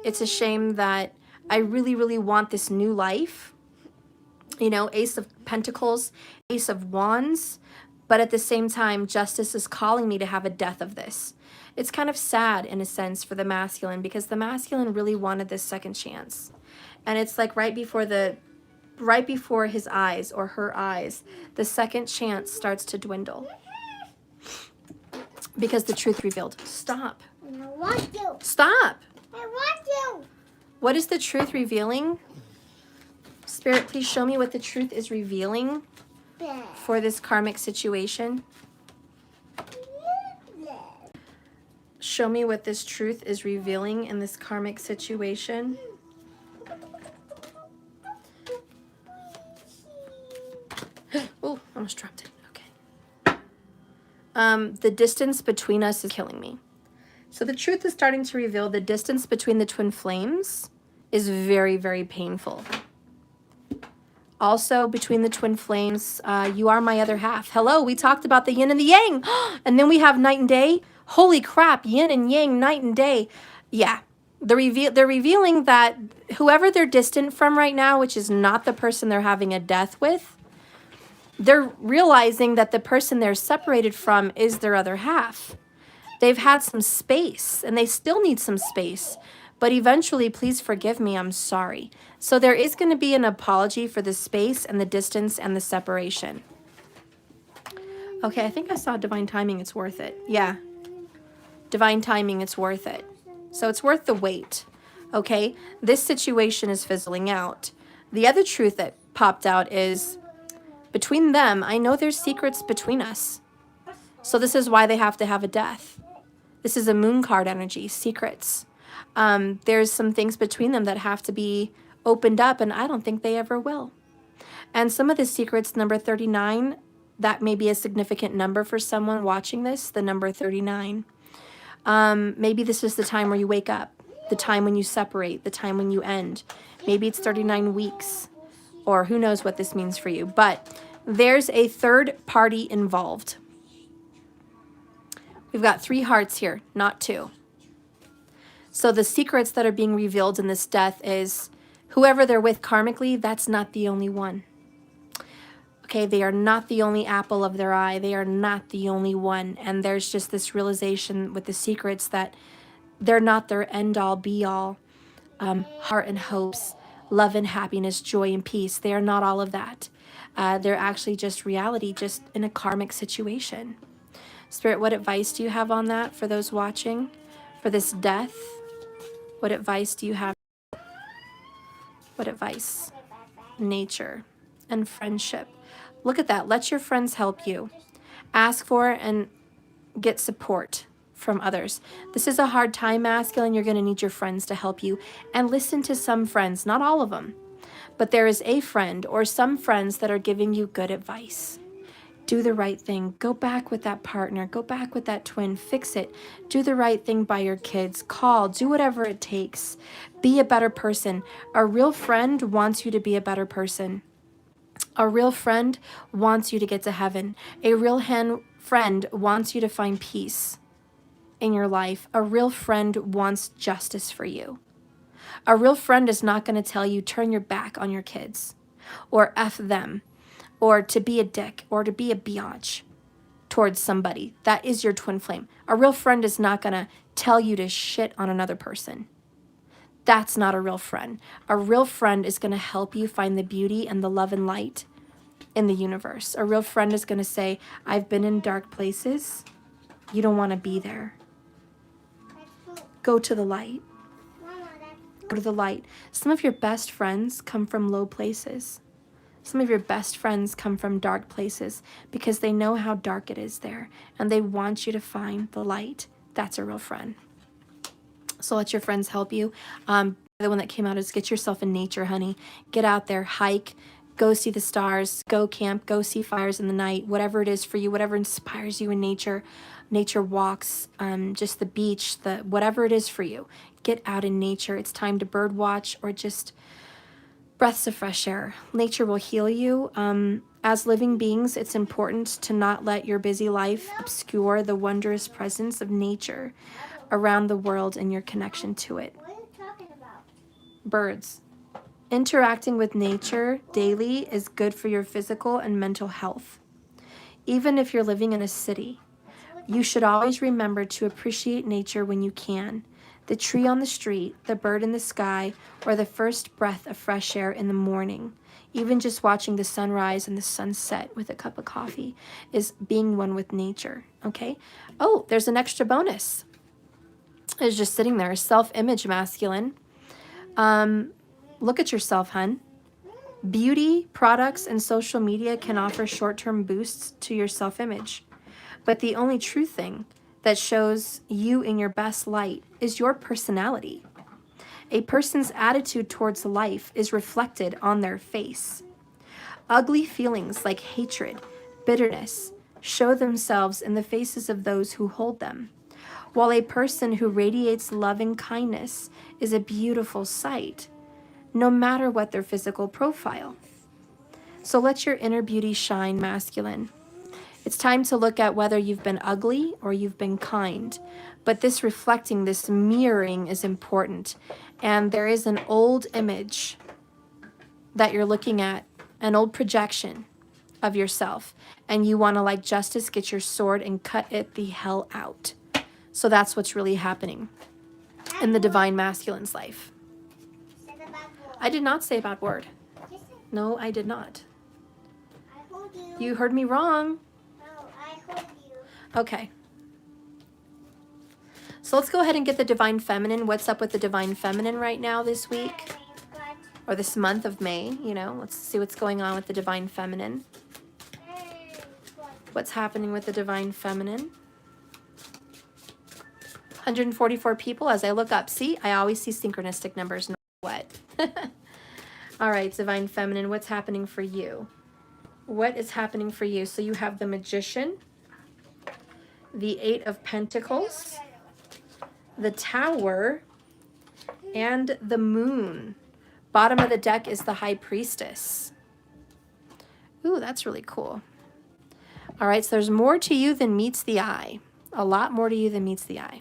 It's a shame that I really, really want this new life. You know, Ace of Pentacles, Ace of Wands. But at the same time, justice is calling me to have a death of this. It's kind of sad in a sense for the masculine because the masculine really wanted this second chance. And it's like right before his eyes or her eyes, the second chance starts to dwindle. Because the truth revealed. Stop. I want you. Stop. I want you. What is the truth revealing? Spirit, please show me what the truth is revealing for this karmic situation. Show me what this truth is revealing in this karmic situation. Oh, almost dropped it. Okay. The distance between us is killing me. So the truth is starting to reveal the distance between the twin flames is very, very painful. Also, between the twin flames, you are my other half. Hello, we talked about the yin and the yang. And then we have night and day. Holy crap, yin and yang, night and day. Yeah, they're revealing that whoever they're distant from right now, which is not the person they're having a death with, they're realizing that the person they're separated from is their other half. They've had some space, and they still need some space. But eventually, please forgive me, I'm sorry. So there is going to be an apology for the space and the distance and the separation. Okay, I think I saw divine timing, it's worth it. Yeah. Divine timing, it's worth it. So it's worth the wait. Okay, this situation is fizzling out. The other truth that popped out is between them, I know there's secrets between us. So this is why they have to have a death. This is a moon card energy, secrets. There's some things between them that have to be opened up, and I don't think they ever will. And some of the secrets, number 39, that may be a significant number for someone watching this, the number 39. Maybe this is the time where you wake up, the time when you separate, the time when you end. Maybe it's 39 weeks. or who knows what this means for you, but there's a third party involved. We've got 3 hearts here, not 2. So the secrets that are being revealed in this death is whoever they're with karmically, that's not the only one. Okay, they are not the only apple of their eye. They are not the only one. And there's just this realization with the secrets that they're not their end-all, be-all, heart and hopes, love and happiness, joy and peace. They are not all of that. They're actually just reality, just in a karmic situation. Spirit, what advice do you have on that for those watching? For this death? What advice do you have? What advice? Nature and friendship. Look at that. Let your friends help you. Ask for and get support from others. This is a hard time, masculine. You're going to need your friends to help you. And listen to some friends, not all of them. But there is a friend or some friends that are giving you good advice. Do the right thing. Go back with that partner. Go back with that twin. Fix it. Do the right thing by your kids. Call. Do whatever it takes. Be a better person. A real friend wants you to be a better person. A real friend wants you to get to heaven. A real friend wants you to find peace in your life. A real friend wants justice for you. A real friend is not going to tell you turn your back on your kids or F them or to be a dick or to be a biatch towards somebody. That is your twin flame. A real friend is not going to tell you to shit on another person. That's not a real friend. A real friend is going to help you find the beauty and the love and light in the universe. A real friend is going to say, I've been in dark places. You don't want to be there. Go to the light. Go to the light. Some of your best friends come from low places. Some of your best friends come from dark places because they know how dark it is there and they want you to find the light. That's a real friend. So let your friends help you. The one that came out is get yourself in nature, honey. Get out there, hike, go see the stars, go camp, go see fires in the night, whatever it is for you, whatever inspires you in nature. Nature walks, just the beach, whatever it is for you. Get out in nature. It's time to bird watch or just breaths of fresh air. Nature will heal you. As living beings, it's important to not let your busy life obscure the wondrous presence of nature around the world and your connection to it. What are you talking about? Birds. Interacting with nature daily is good for your physical and mental health. Even if you're living in a city, you should always remember to appreciate nature when you can. The tree on the street, the bird in the sky, or the first breath of fresh air in the morning. Even just watching the sunrise and the sunset with a cup of coffee is being one with nature, okay? Oh, there's an extra bonus. It's just sitting there, self-image masculine. Look at yourself, hun. Beauty, products, and social media can offer short-term boosts to your self-image. But the only true thing that shows you in your best light is your personality. A person's attitude towards life is reflected on their face. Ugly feelings like hatred, bitterness, show themselves in the faces of those who hold them. While a person who radiates love and kindness is a beautiful sight, no matter what their physical profile. So let your inner beauty shine, masculine. It's time to look at whether you've been ugly or you've been kind. But this reflecting, this mirroring is important. And there is an old image that you're looking at, an old projection of yourself. And you want to, like justice, get your sword and cut it the hell out. So that's what's really happening in the divine masculine's life. I did not say a bad word. No, I did not. I heard you. You heard me wrong. No, I heard you. Okay. So let's go ahead and get the divine feminine. What's up with the divine feminine right now this week? Or this month of May, you know. Let's see what's going on with the divine feminine. What's happening with the divine feminine? 144 people as I look up. See, I always see synchronistic numbers, no matter what. All right, divine feminine, what's happening for you? What is happening for you? So you have the Magician, the Eight of Pentacles, the Tower, and the Moon. Bottom of the deck is the High Priestess. Ooh, that's really cool. All right, so there's more to you than meets the eye. A lot more to you than meets the eye.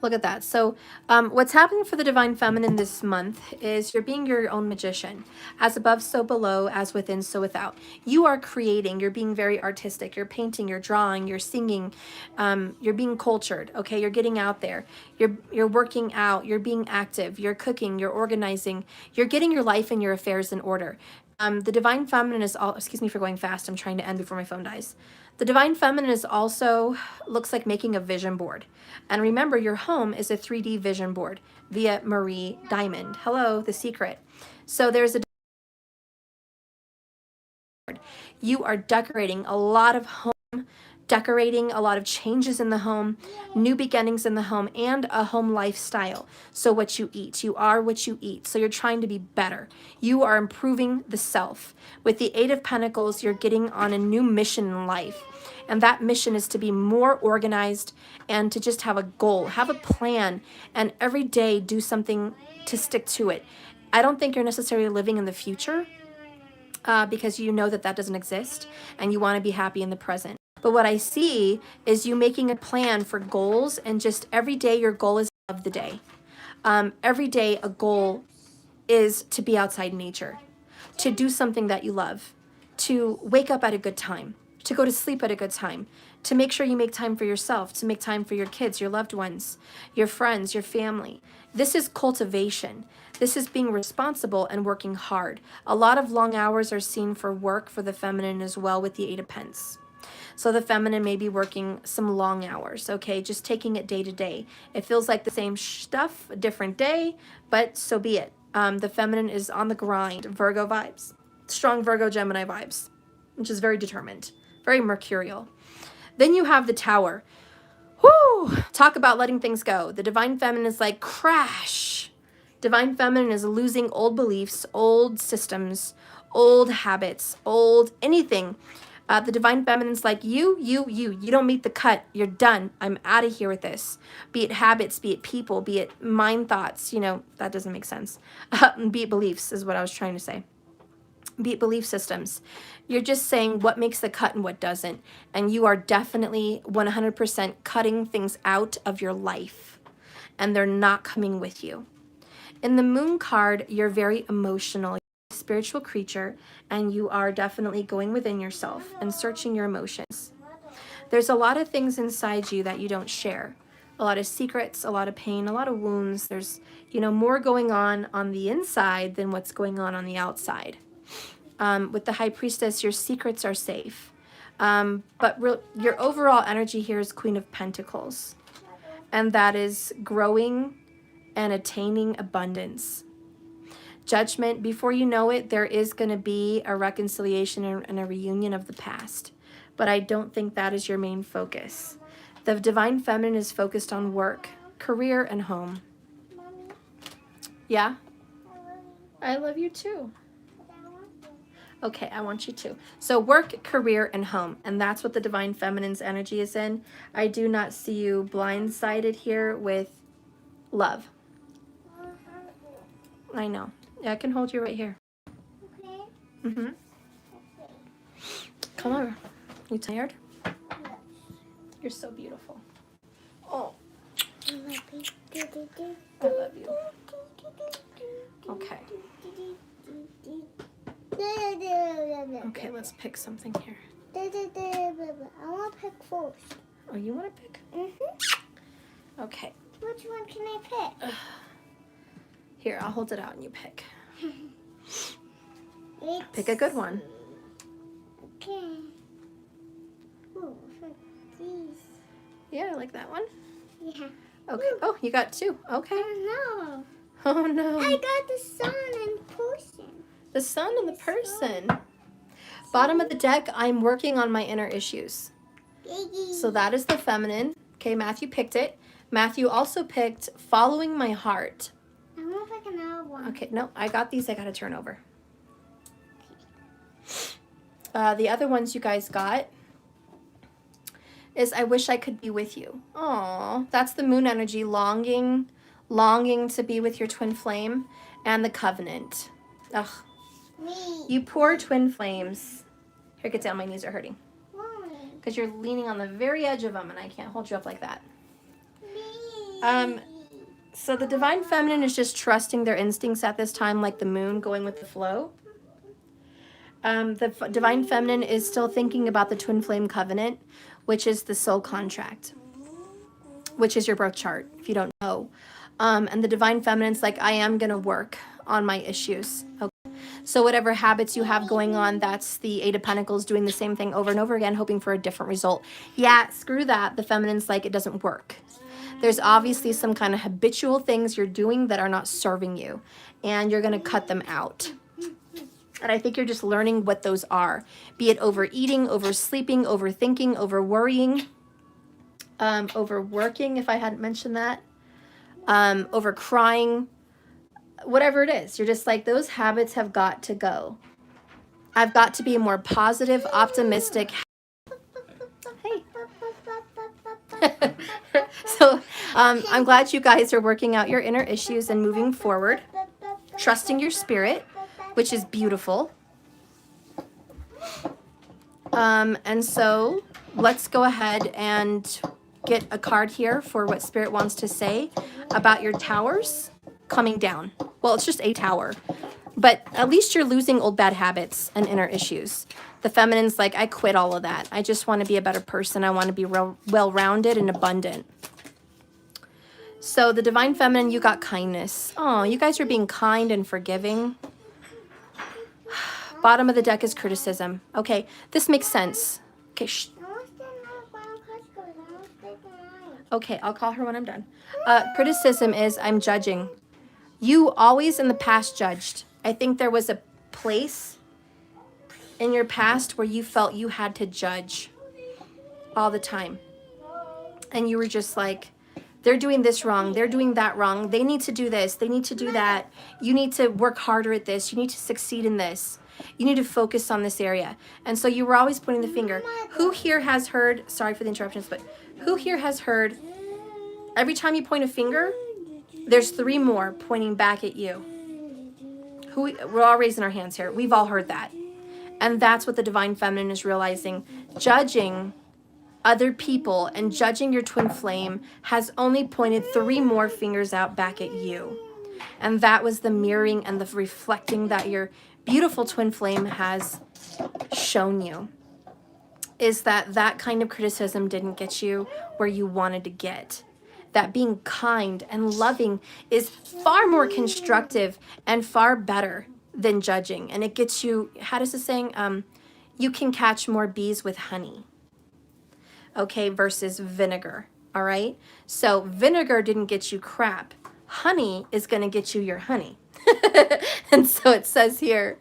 Look at that. So what's happening for the Divine Feminine this month is you're being your own magician. As above, so below, as within, so without. You are creating. You're being very artistic. You're painting, you're drawing, you're singing. You're being cultured, okay? You're getting out there. You're working out. You're being active. You're cooking. You're organizing. You're getting your life and your affairs in order. The Divine Feminine is all, excuse me for going fast. I'm trying to end before my phone dies. The Divine Feminine is also, looks like making a vision board. And remember, your home is a 3D vision board via Marie Diamond. Hello, The Secret. So there's a, you are decorating a lot of home, decorating a lot of changes in the home, new beginnings in the home, and a home lifestyle. So what you eat, you are what you eat. So you're trying to be better. You are improving the self. With the Eight of Pentacles, you're getting on a new mission in life. And that mission is to be more organized and to just have a goal, have a plan, and every day do something to stick to it. I don't think you're necessarily living in the future because you know that that doesn't exist and you want to be happy in the present. But what I see is you making a plan for goals, and just every day your goal is of the day. Every day a goal is to be outside nature, to do something that you love, to wake up at a good time, to go to sleep at a good time, to make sure you make time for yourself, to make time for your kids, your loved ones, your friends, your family. This is cultivation. This is being responsible and working hard. A lot of long hours are seen for work for the feminine as well with the Eight of Pentacles. So the feminine may be working some long hours, okay? Just taking it day to day. It feels like the same stuff, a different day, but so be it. The feminine is on the grind, Virgo vibes, strong Virgo Gemini vibes, which is very determined, very mercurial. Then you have the Tower. Whoo! Talk about letting things go. The Divine Feminine is like crash. Divine Feminine is losing old beliefs, old systems, old habits, old anything. The Divine Feminine's like, you don't meet the cut. You're done. I'm out of here with this. Be it habits, be it people, be it mind thoughts. You know, that doesn't make sense. Be it beliefs is what I was trying to say. Be it belief systems. You're just saying what makes the cut and what doesn't. And you are definitely 100% cutting things out of your life. And they're not coming with you. In the Moon card, you're very emotional. Spiritual creature, and you are definitely going within yourself and searching your emotions. There's a lot of things inside you that you don't share, a lot of secrets, a lot of pain, a lot of wounds. There's, you know, more going on the inside than what's going on the outside. With the High Priestess, your secrets are safe, but your overall energy here is Queen of Pentacles, and that is growing and attaining abundance. Judgment, before you know it, there is going to be a reconciliation and a reunion of the past. But I don't think that is your main focus. The Divine Feminine is focused on work, career, and home. Mommy, Yeah? I love you. I love you too. But I want you. Okay, I want you to. So work, career, and home. And that's what the Divine Feminine's energy is in. I do not see you blindsided here with love. I know. Yeah, I can hold you right here. Okay? Mm-hmm. Okay. Come over. You tired? Yes. You're so beautiful. Oh, I love you. I love you. Okay. Okay, let's pick something here. I want to pick first. Oh, you want to pick? Mm-hmm. Okay. Which one can I pick? Here, I'll hold it out and you pick. It's... Pick a good one. Okay. Ooh, for these. Yeah, I like that one. Yeah. Okay. Ooh. Oh, you got two. Okay. Oh, no. Oh, no. I got the sun and person. The sun and the person. Bottom of the deck, I'm working on my inner issues. So that is the feminine. Okay, Matthew picked it. Matthew also picked following my heart. I want to pick another one. Okay, no, I got these. I got to turn over. The other ones you guys got is I wish I could be with you. Aw, that's the moon energy, longing to be with your twin flame, and the covenant. Ugh, Me. You poor twin flames. Here, get down. My knees are hurting. Why? Because you're leaning on the very edge of them, and I can't hold you up like that. Me. So the divine feminine is just trusting their instincts at this time, like the moon, going with the flow. The divine feminine is still thinking about the twin flame covenant, which is the soul contract, which is your birth chart, if you don't know. And the divine feminine's like, I am going to work on my issues. Okay. So whatever habits you have going on, that's the Eight of Pentacles doing the same thing over and over again, hoping for a different result. Yeah, screw that. The feminine's like, it doesn't work. There's obviously some kind of habitual things you're doing that are not serving you, and you're going to cut them out. And I think you're just learning what those are, be it overeating, oversleeping, overthinking, overworrying, overworking, if I hadn't mentioned that, over crying, whatever it is. You're just like, those habits have got to go. I've got to be more positive, optimistic. Hey. So I'm glad you guys are working out your inner issues and moving forward, trusting your spirit, which is beautiful. And so let's go ahead and get a card here for what Spirit wants to say about your towers coming down. Well, it's just a tower, but at least you're losing old bad habits and inner issues. The feminine's like, I quit all of that. I just want to be a better person. I want to be well-rounded and abundant. So the divine feminine, you got kindness. Oh, you guys are being kind and forgiving. Bottom of the deck is criticism. Okay, this makes sense. Okay, shh. Okay, I'll call her when I'm done. Criticism is I'm judging. You always in the past judged. I think there was a place in your past where you felt you had to judge all the time. And you were just like, they're doing this wrong. They're doing that wrong. They need to do this. They need to do that. You need to work harder at this. You need to succeed in this. You need to focus on this area. And so you were always pointing the finger. Who here has heard, sorry for the interruptions, but who here has heard, every time you point a finger, there's 3 more pointing back at you? We're all raising our hands here. We've all heard that. And that's what the divine feminine is realizing. Judging other people and judging your twin flame has only pointed 3 more fingers out back at you. And that was the mirroring and the reflecting that your beautiful twin flame has shown you. Is that kind of criticism didn't get you where you wanted to get. That being kind and loving is far more constructive and far better than judging. And it gets you, how does it saying? You can catch more bees with honey. Okay, versus vinegar. All right. So vinegar didn't get you crap. Honey is going to get you your honey. And so it says here,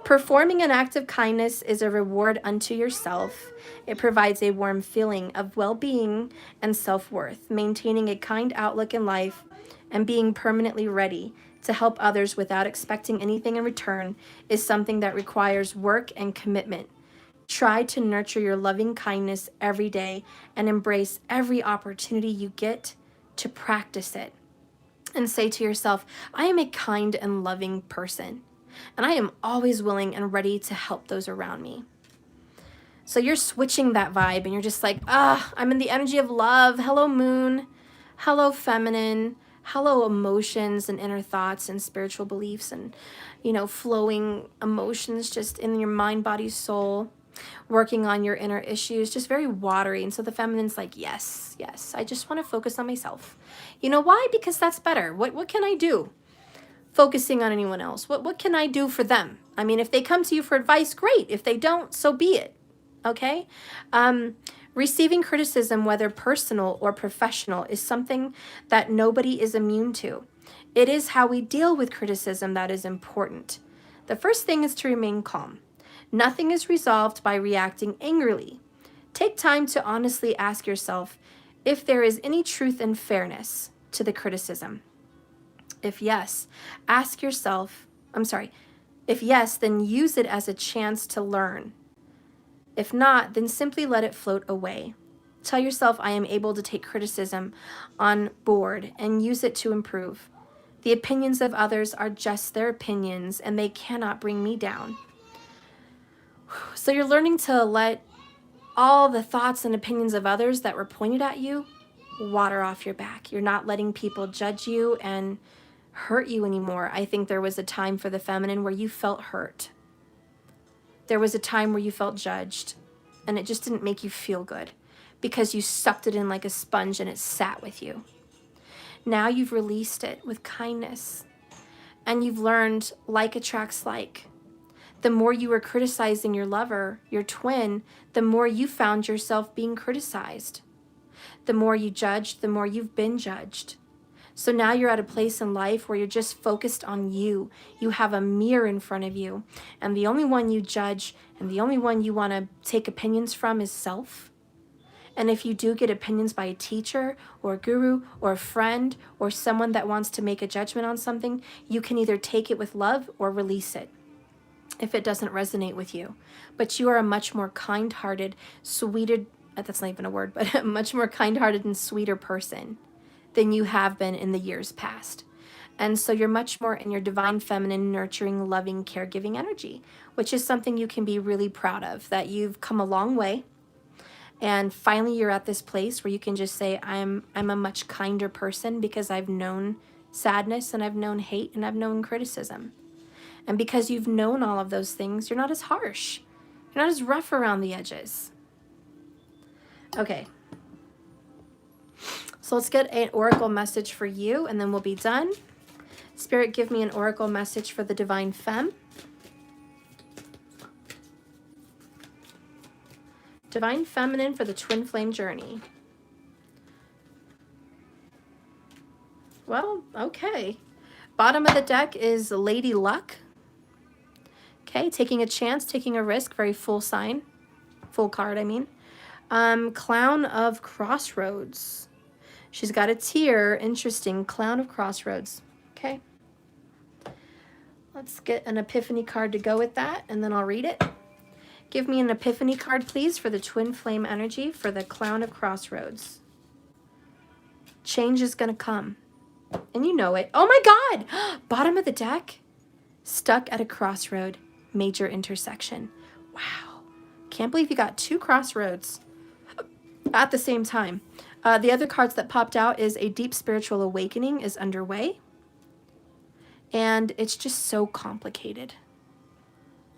performing an act of kindness is a reward unto yourself. It provides a warm feeling of well-being and self-worth. Maintaining a kind outlook in life and being permanently ready to help others without expecting anything in return is something that requires work and commitment. Try to nurture your loving kindness every day and embrace every opportunity you get to practice it. And say to yourself, I am a kind and loving person, and I am always willing and ready to help those around me. So you're switching that vibe, and you're just like, I'm in the energy of love. Hello, moon. Hello, feminine. Hello, emotions and inner thoughts and spiritual beliefs and, flowing emotions just in your mind, body, soul. Working on your inner issues, just very watery. And so the feminine's like, yes, I just want to focus on myself. You know why? Because that's better. What can I do? Focusing on anyone else. What can I do for them? I mean, if they come to you for advice, great. If they don't, so be it. Okay? Receiving criticism, whether personal or professional, is something that nobody is immune to. It is how we deal with criticism that is important. The first thing is to remain calm. Nothing is resolved by reacting angrily. Take time to honestly ask yourself if there is any truth and fairness to the criticism. If yes, if yes, then use it as a chance to learn. If not, then simply let it float away. Tell yourself I am able to take criticism on board and use it to improve. The opinions of others are just their opinions, and they cannot bring me down. So you're learning to let all the thoughts and opinions of others that were pointed at you water off your back. You're not letting people judge you and hurt you anymore. I think there was a time for the feminine where you felt hurt. There was a time where you felt judged, and it just didn't make you feel good because you sucked it in like a sponge and it sat with you. Now you've released it with kindness, and you've learned like attracts like. The more you were criticizing your lover, your twin, the more you found yourself being criticized. The more you judged, the more you've been judged. So now you're at a place in life where you're just focused on you. You have a mirror in front of you, and the only one you judge and the only one you want to take opinions from is self. And if you do get opinions by a teacher or a guru or a friend or someone that wants to make a judgment on something, you can either take it with love or release it if it doesn't resonate with you. But you are a much more kind-hearted, sweeter, that's not even a word, but a much more kind-hearted and sweeter person than you have been in the years past. And so you're much more in your divine feminine, nurturing, loving, caregiving energy, which is something you can be really proud of, that you've come a long way. And finally you're at this place where you can just say, I'm a much kinder person because I've known sadness and I've known hate and I've known criticism. And because you've known all of those things, you're not as harsh. You're not as rough around the edges. Okay. So let's get an oracle message for you, and then we'll be done. Spirit, give me an oracle message for the divine femme. Divine feminine for the twin flame journey. Well, okay. Bottom of the deck is Lady Luck. Okay, taking a chance, taking a risk, very full sign. Full card, I mean. Clown of Crossroads. She's got a tear. Interesting. Clown of Crossroads. Okay. Let's get an epiphany card to go with that, and then I'll read it. Give me an epiphany card, please, for the twin flame energy for the Clown of Crossroads. Change is going to come. And you know it. Oh my God! Bottom of the deck. Stuck at a crossroad. Major intersection. Wow. Can't believe you got two crossroads at the same time. The other cards that popped out is a deep spiritual awakening is underway. And it's just so complicated.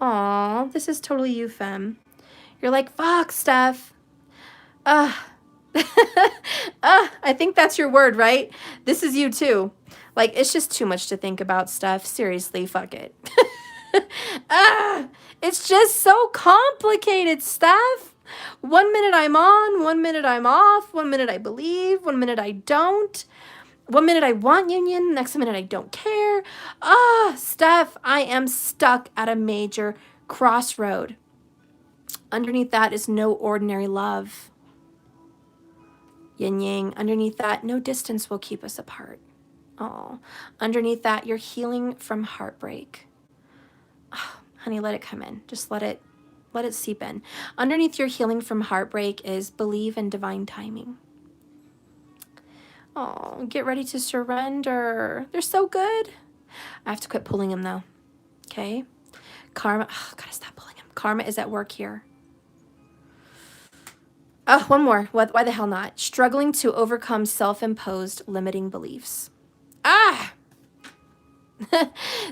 Aw, this is totally you, femme. You're like, fuck, Steph. I think that's your word, right? This is you too. Like, it's just too much to think about, Steph. Seriously, fuck it. It's just so complicated, Steph. 1 minute I'm on, 1 minute I'm off, 1 minute I believe, 1 minute I don't. 1 minute I want union, next minute I don't care. Steph, I am stuck at a major crossroad. Underneath that is no ordinary love. Yin yang. Underneath that, no distance will keep us apart. Oh, underneath that, you're healing from heartbreak. Oh, honey, let it come in. Just let it seep in. Underneath your healing from heartbreak is believe in divine timing. Oh, get ready to surrender. They're so good. I have to quit pulling them though. Okay. Karma. Oh, gotta stop pulling them. Karma is at work here. Oh, one more. Why the hell not? Struggling to overcome self-imposed limiting beliefs.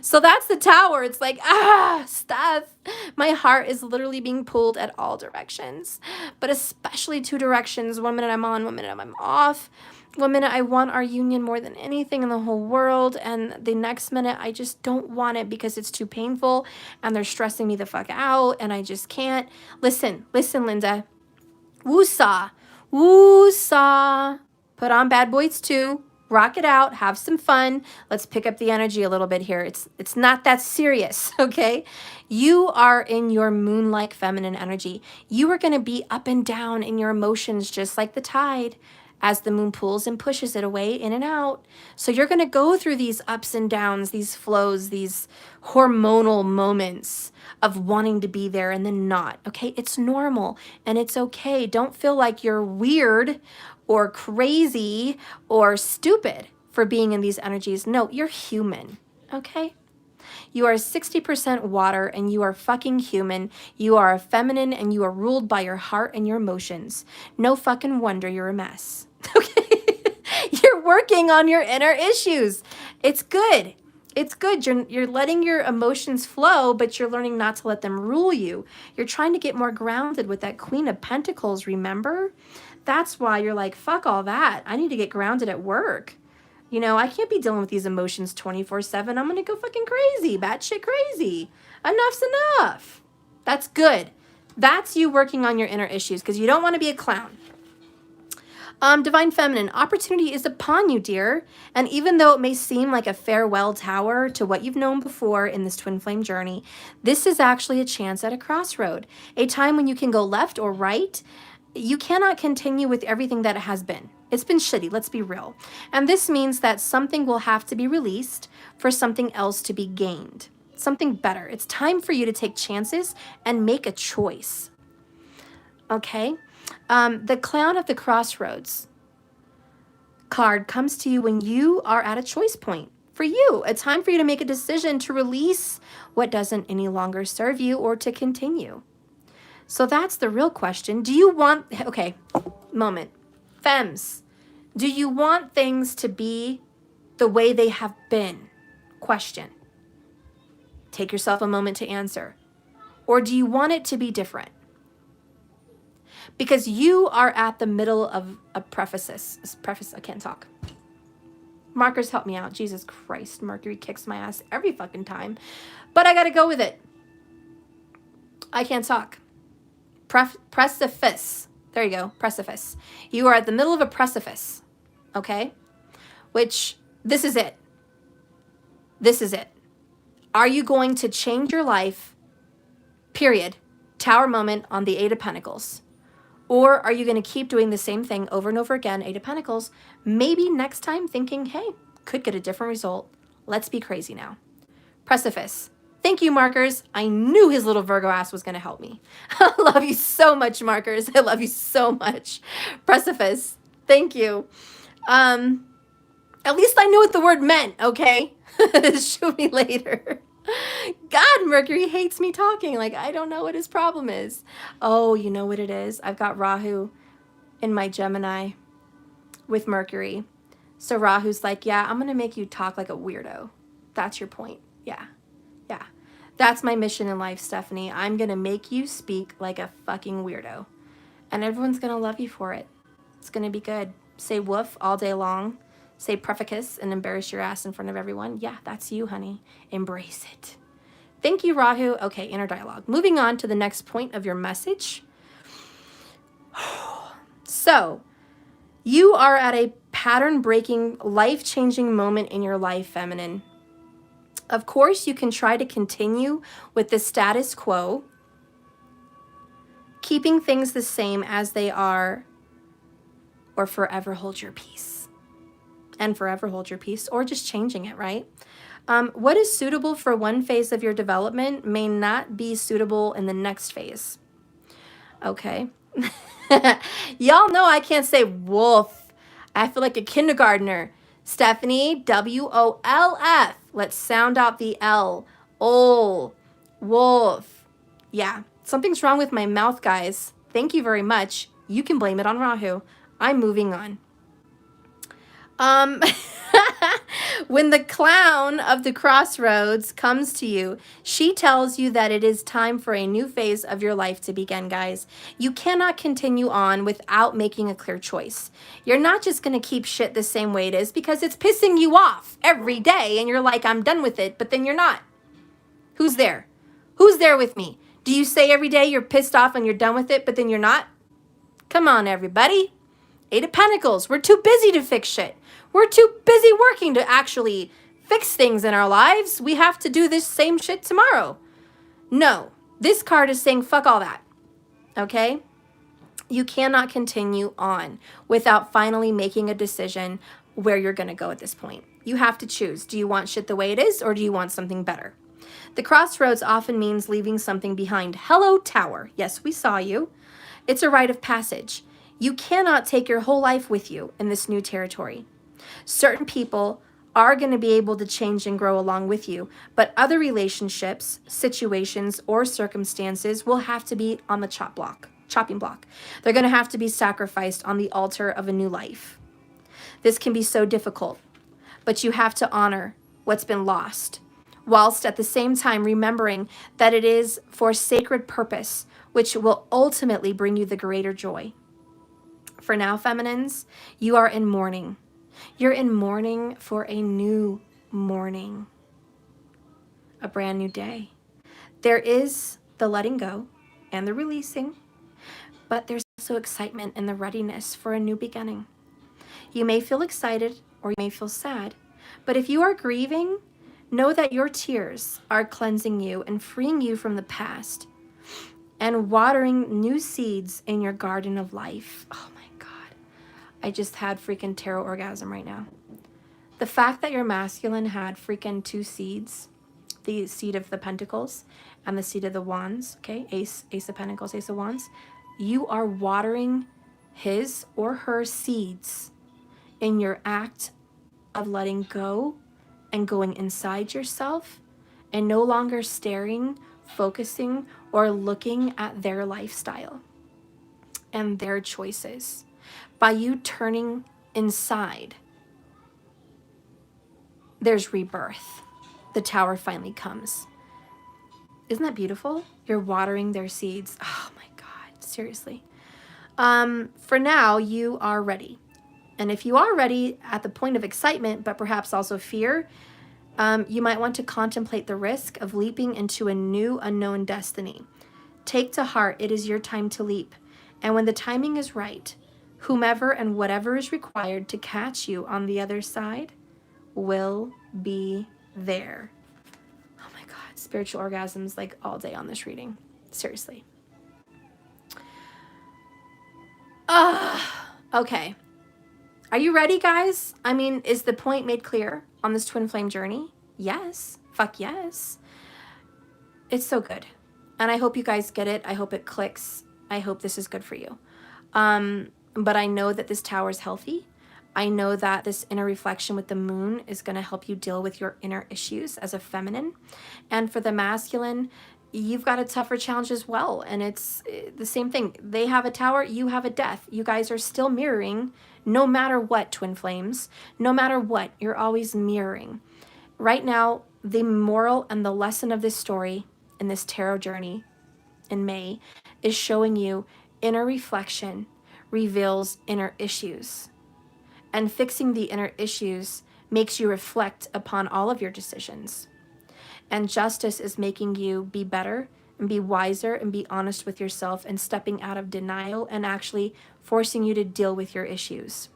So that's the tower. It's like, Steph. My heart is literally being pulled at all directions, but especially two directions. 1 minute I'm on, 1 minute I'm off. 1 minute I want our union more than anything in the whole world, and the next minute I just don't want it because it's too painful and they're stressing me the fuck out and I just can't. Listen, Linda. Woosah. Woosah. Put on Bad Boys 2. Rock it out. Have some fun. Let's pick up the energy a little bit here. It's not that serious, okay? You are in your moon-like feminine energy. You are going to be up and down in your emotions just like the tide as the moon pulls and pushes it away in and out. So you're going to go through these ups and downs, these flows, these hormonal moments of wanting to be there and then not, okay? It's normal and it's okay. Don't feel like you're weird or crazy or stupid for being in these energies. No, you're human, okay? You are 60% water and you are fucking human. You are a feminine and you are ruled by your heart and your emotions. No fucking wonder you're a mess, okay? You're working on your inner issues. It's good. It's good. You're letting your emotions flow, but you're learning not to let them rule you. You're trying to get more grounded with that Queen of Pentacles, remember? That's why you're like, fuck all that. I need to get grounded at work. You know, I can't be dealing with these emotions 24/7. I'm going to go fucking crazy, batshit crazy. Enough's enough. That's good. That's you working on your inner issues because you don't want to be a clown. Divine Feminine, opportunity is upon you, dear. And even though it may seem like a farewell tower to what you've known before in this twin flame journey, this is actually a chance at a crossroad, a time when you can go left or right. You cannot continue with everything that it has been. It's been shitty, let's be real. And this means that something will have to be released for something else to be gained, something better. It's time for you to take chances and make a choice. Okay? The Clown of the Crossroads card comes to you when you are at a choice point. For you, a time for you to make a decision to release what doesn't any longer serve you or to continue. So that's the real question. Do you want, okay, moment. Femmes, do you want things to be the way they have been? Question. Take yourself a moment to answer. Or do you want it to be different? Because you are at the middle of a preface, I can't talk. Markers, help me out. Jesus Christ, Mercury kicks my ass every fucking time. But I gotta go with it. I can't talk. Precipice. There you go, precipice. You are at the middle of a precipice, okay? Which, this is it. This is it. Are you going to change your life, period, Tower moment on the Eight of Pentacles? Or are you going to keep doing the same thing over and over again, Eight of Pentacles, maybe next time thinking, hey, could get a different result. Let's be crazy now. Precipice. Thank you, Markers. I knew his little Virgo ass was going to help me. I love you so much, Markers. I love you so much. Precipice. Thank you. At least I knew what the word meant, okay? Shoot me later. God, Mercury hates me talking. Like, I don't know what his problem is. Oh, you know what it is? I've got Rahu in my Gemini with Mercury. So Rahu's like, yeah, I'm going to make you talk like a weirdo. That's your point. Yeah. Yeah. That's my mission in life, Stephanie. I'm going to make you speak like a fucking weirdo. And everyone's going to love you for it. It's going to be good. Say woof all day long. Say preficus and embarrass your ass in front of everyone. Yeah, that's you, honey. Embrace it. Thank you, Rahu. Okay, inner dialogue. Moving on to the next point of your message. So, you are at a pattern-breaking, life-changing moment in your life, feminine. Of course, you can try to continue with the status quo, keeping things the same as they are, or forever hold your peace. And forever hold your peace, or just changing it, right? What is suitable for one phase of your development may not be suitable in the next phase. Okay. Y'all know I can't say wolf. I feel like a kindergartner. Stephanie, W-O-L-F. Let's sound out the L. Ol. Wolf. Yeah, something's wrong with my mouth, guys. Thank you very much. You can blame it on Rahu. I'm moving on. When the clown of the crossroads comes to you, she tells you that it is time for a new phase of your life to begin, guys. You cannot continue on without making a clear choice. You're not just going to keep shit the same way it is because it's pissing you off every day and you're like, I'm done with it, but then you're not. Who's there? Who's there with me? Do you say every day you're pissed off and you're done with it, but then you're not? Come on, everybody. Eight of Pentacles. We're too busy to fix shit. We're too busy working to actually fix things in our lives. We have to do this same shit tomorrow. No, this card is saying fuck all that. Okay? You cannot continue on without finally making a decision where you're going to go at this point. You have to choose. Do you want shit the way it is or do you want something better? The crossroads often means leaving something behind. Hello, Tower. Yes, we saw you. It's a rite of passage. You cannot take your whole life with you in this new territory. Certain people are going to be able to change and grow along with you, but other relationships, situations, or circumstances will have to be on the chopping block. They're going to have to be sacrificed on the altar of a new life. This can be so difficult, but you have to honor what's been lost, whilst at the same time remembering that it is for sacred purpose, which will ultimately bring you the greater joy. For now, feminines, you are in mourning. You're in mourning for a new morning, a brand new day. There is the letting go and the releasing, but there's also excitement and the readiness for a new beginning. You may feel excited or you may feel sad, but if you are grieving, know that your tears are cleansing you and freeing you from the past and watering new seeds in your garden of life. Oh my God. I just had freaking tarot orgasm right now. The fact that your masculine had freaking 2 seeds, the seed of the pentacles and the seed of the wands, okay, ace of pentacles, ace of wands, you are watering his or her seeds in your act of letting go and going inside yourself and no longer staring, focusing, or looking at their lifestyle and their choices. By you turning inside, there's rebirth. The tower finally comes. Isn't that beautiful? You're watering their seeds. Oh my God, seriously. For now, you are ready. And if you are ready at the point of excitement, but perhaps also fear, you might want to contemplate the risk of leaping into a new unknown destiny. Take to heart, it is your time to leap. And when the timing is right, whomever and whatever is required to catch you on the other side will be there. Oh my God, spiritual orgasms like all day on this reading. Seriously. Okay. Are you ready, guys? I mean, is the point made clear on this twin flame journey? Yes. Fuck yes. It's so good. And I hope you guys get it. I hope it clicks. I hope this is good for you. But I know that this tower is healthy. I know that this inner reflection with the moon is going to help you deal with your inner issues as a feminine. And for the masculine, you've got a tougher challenge as well. And it's the same thing. They have a tower, you have a death. You guys are still mirroring no matter what, twin flames. No matter what, you're always mirroring. Right now, the moral and the lesson of this story in this tarot journey in May is showing you inner reflection reveals inner issues. And fixing the inner issues makes you reflect upon all of your decisions. And justice is making you be better and be wiser and be honest with yourself and stepping out of denial and actually forcing you to deal with your issues.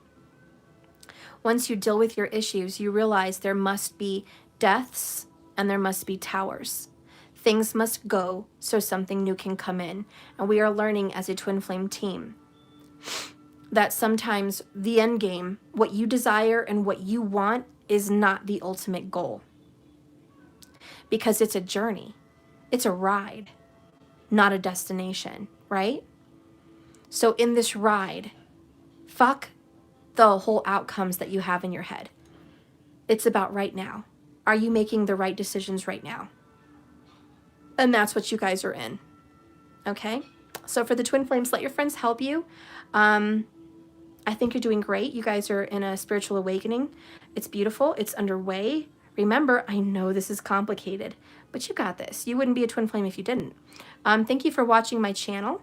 Once you deal with your issues, you realize there must be deaths and there must be towers. Things must go so something new can come in. And we are learning as a twin flame team that sometimes the end game, what you desire and what you want, is not the ultimate goal. Because it's a journey. It's a ride, not a destination, right? So in this ride, fuck the whole outcomes that you have in your head. It's about right now. Are you making the right decisions right now? And that's what you guys are in. Okay? So for the twin flames, let your friends help you. I think you're doing great. You guys are in a spiritual awakening. It's beautiful. It's underway. Remember, I know this is complicated, but you got this. You wouldn't be a twin flame if you didn't. Thank you for watching my channel.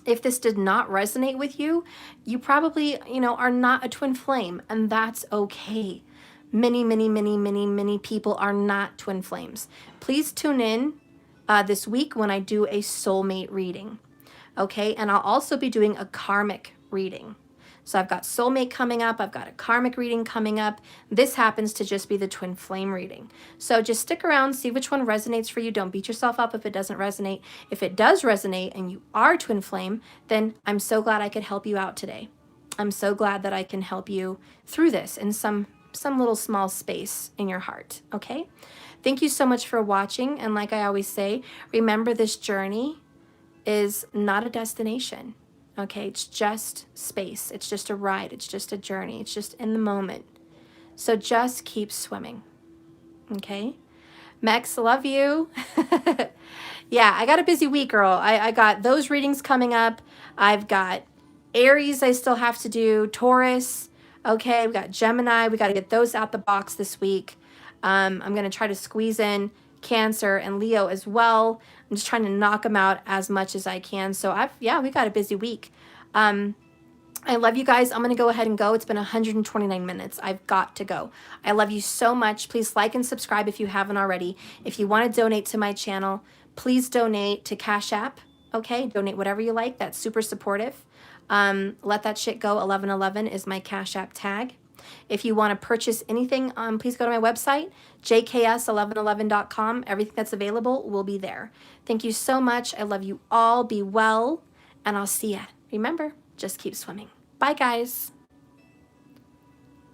If this did not resonate with you, you probably, are not a twin flame, and that's okay. Many people are not twin flames. Please tune in this week when I do a soulmate reading. Okay, and I'll also be doing a karmic reading. So I've got soulmate coming up. I've got a karmic reading coming up. This happens to just be the twin flame reading. So just stick around, see which one resonates for you. Don't beat yourself up if it doesn't resonate. If it does resonate and you are twin flame, then I'm so glad I could help you out today. I'm so glad that I can help you through this in some little small space in your heart, okay? Thank you so much for watching. And like I always say, remember this journey is not a destination. Okay, it's just space. It's just a ride. It's just a journey. It's just in the moment. So just keep swimming. Okay? Mex, love you. Yeah, I got a busy week, girl. I got those readings coming up. I've got Aries I still have to do, Taurus. Okay, we got Gemini. We got to get those out the box this week. I'm going to try to squeeze in Cancer and Leo as well. I'm just trying to knock them out as much as I can. So we got a busy week. I love you guys. I'm going to go ahead and go. It's been 129 minutes. I've got to go. I love you so much. Please like and subscribe if you haven't already. If you want to donate to my channel, please donate to Cash App. Okay, donate whatever you like. That's super supportive. Let that shit go. 1111 is my Cash App tag. If you want to purchase anything, please go to my website, jks1111.com. Everything that's available will be there. Thank you so much. I love you all. Be well, and I'll see ya. Remember, just keep swimming. Bye, guys.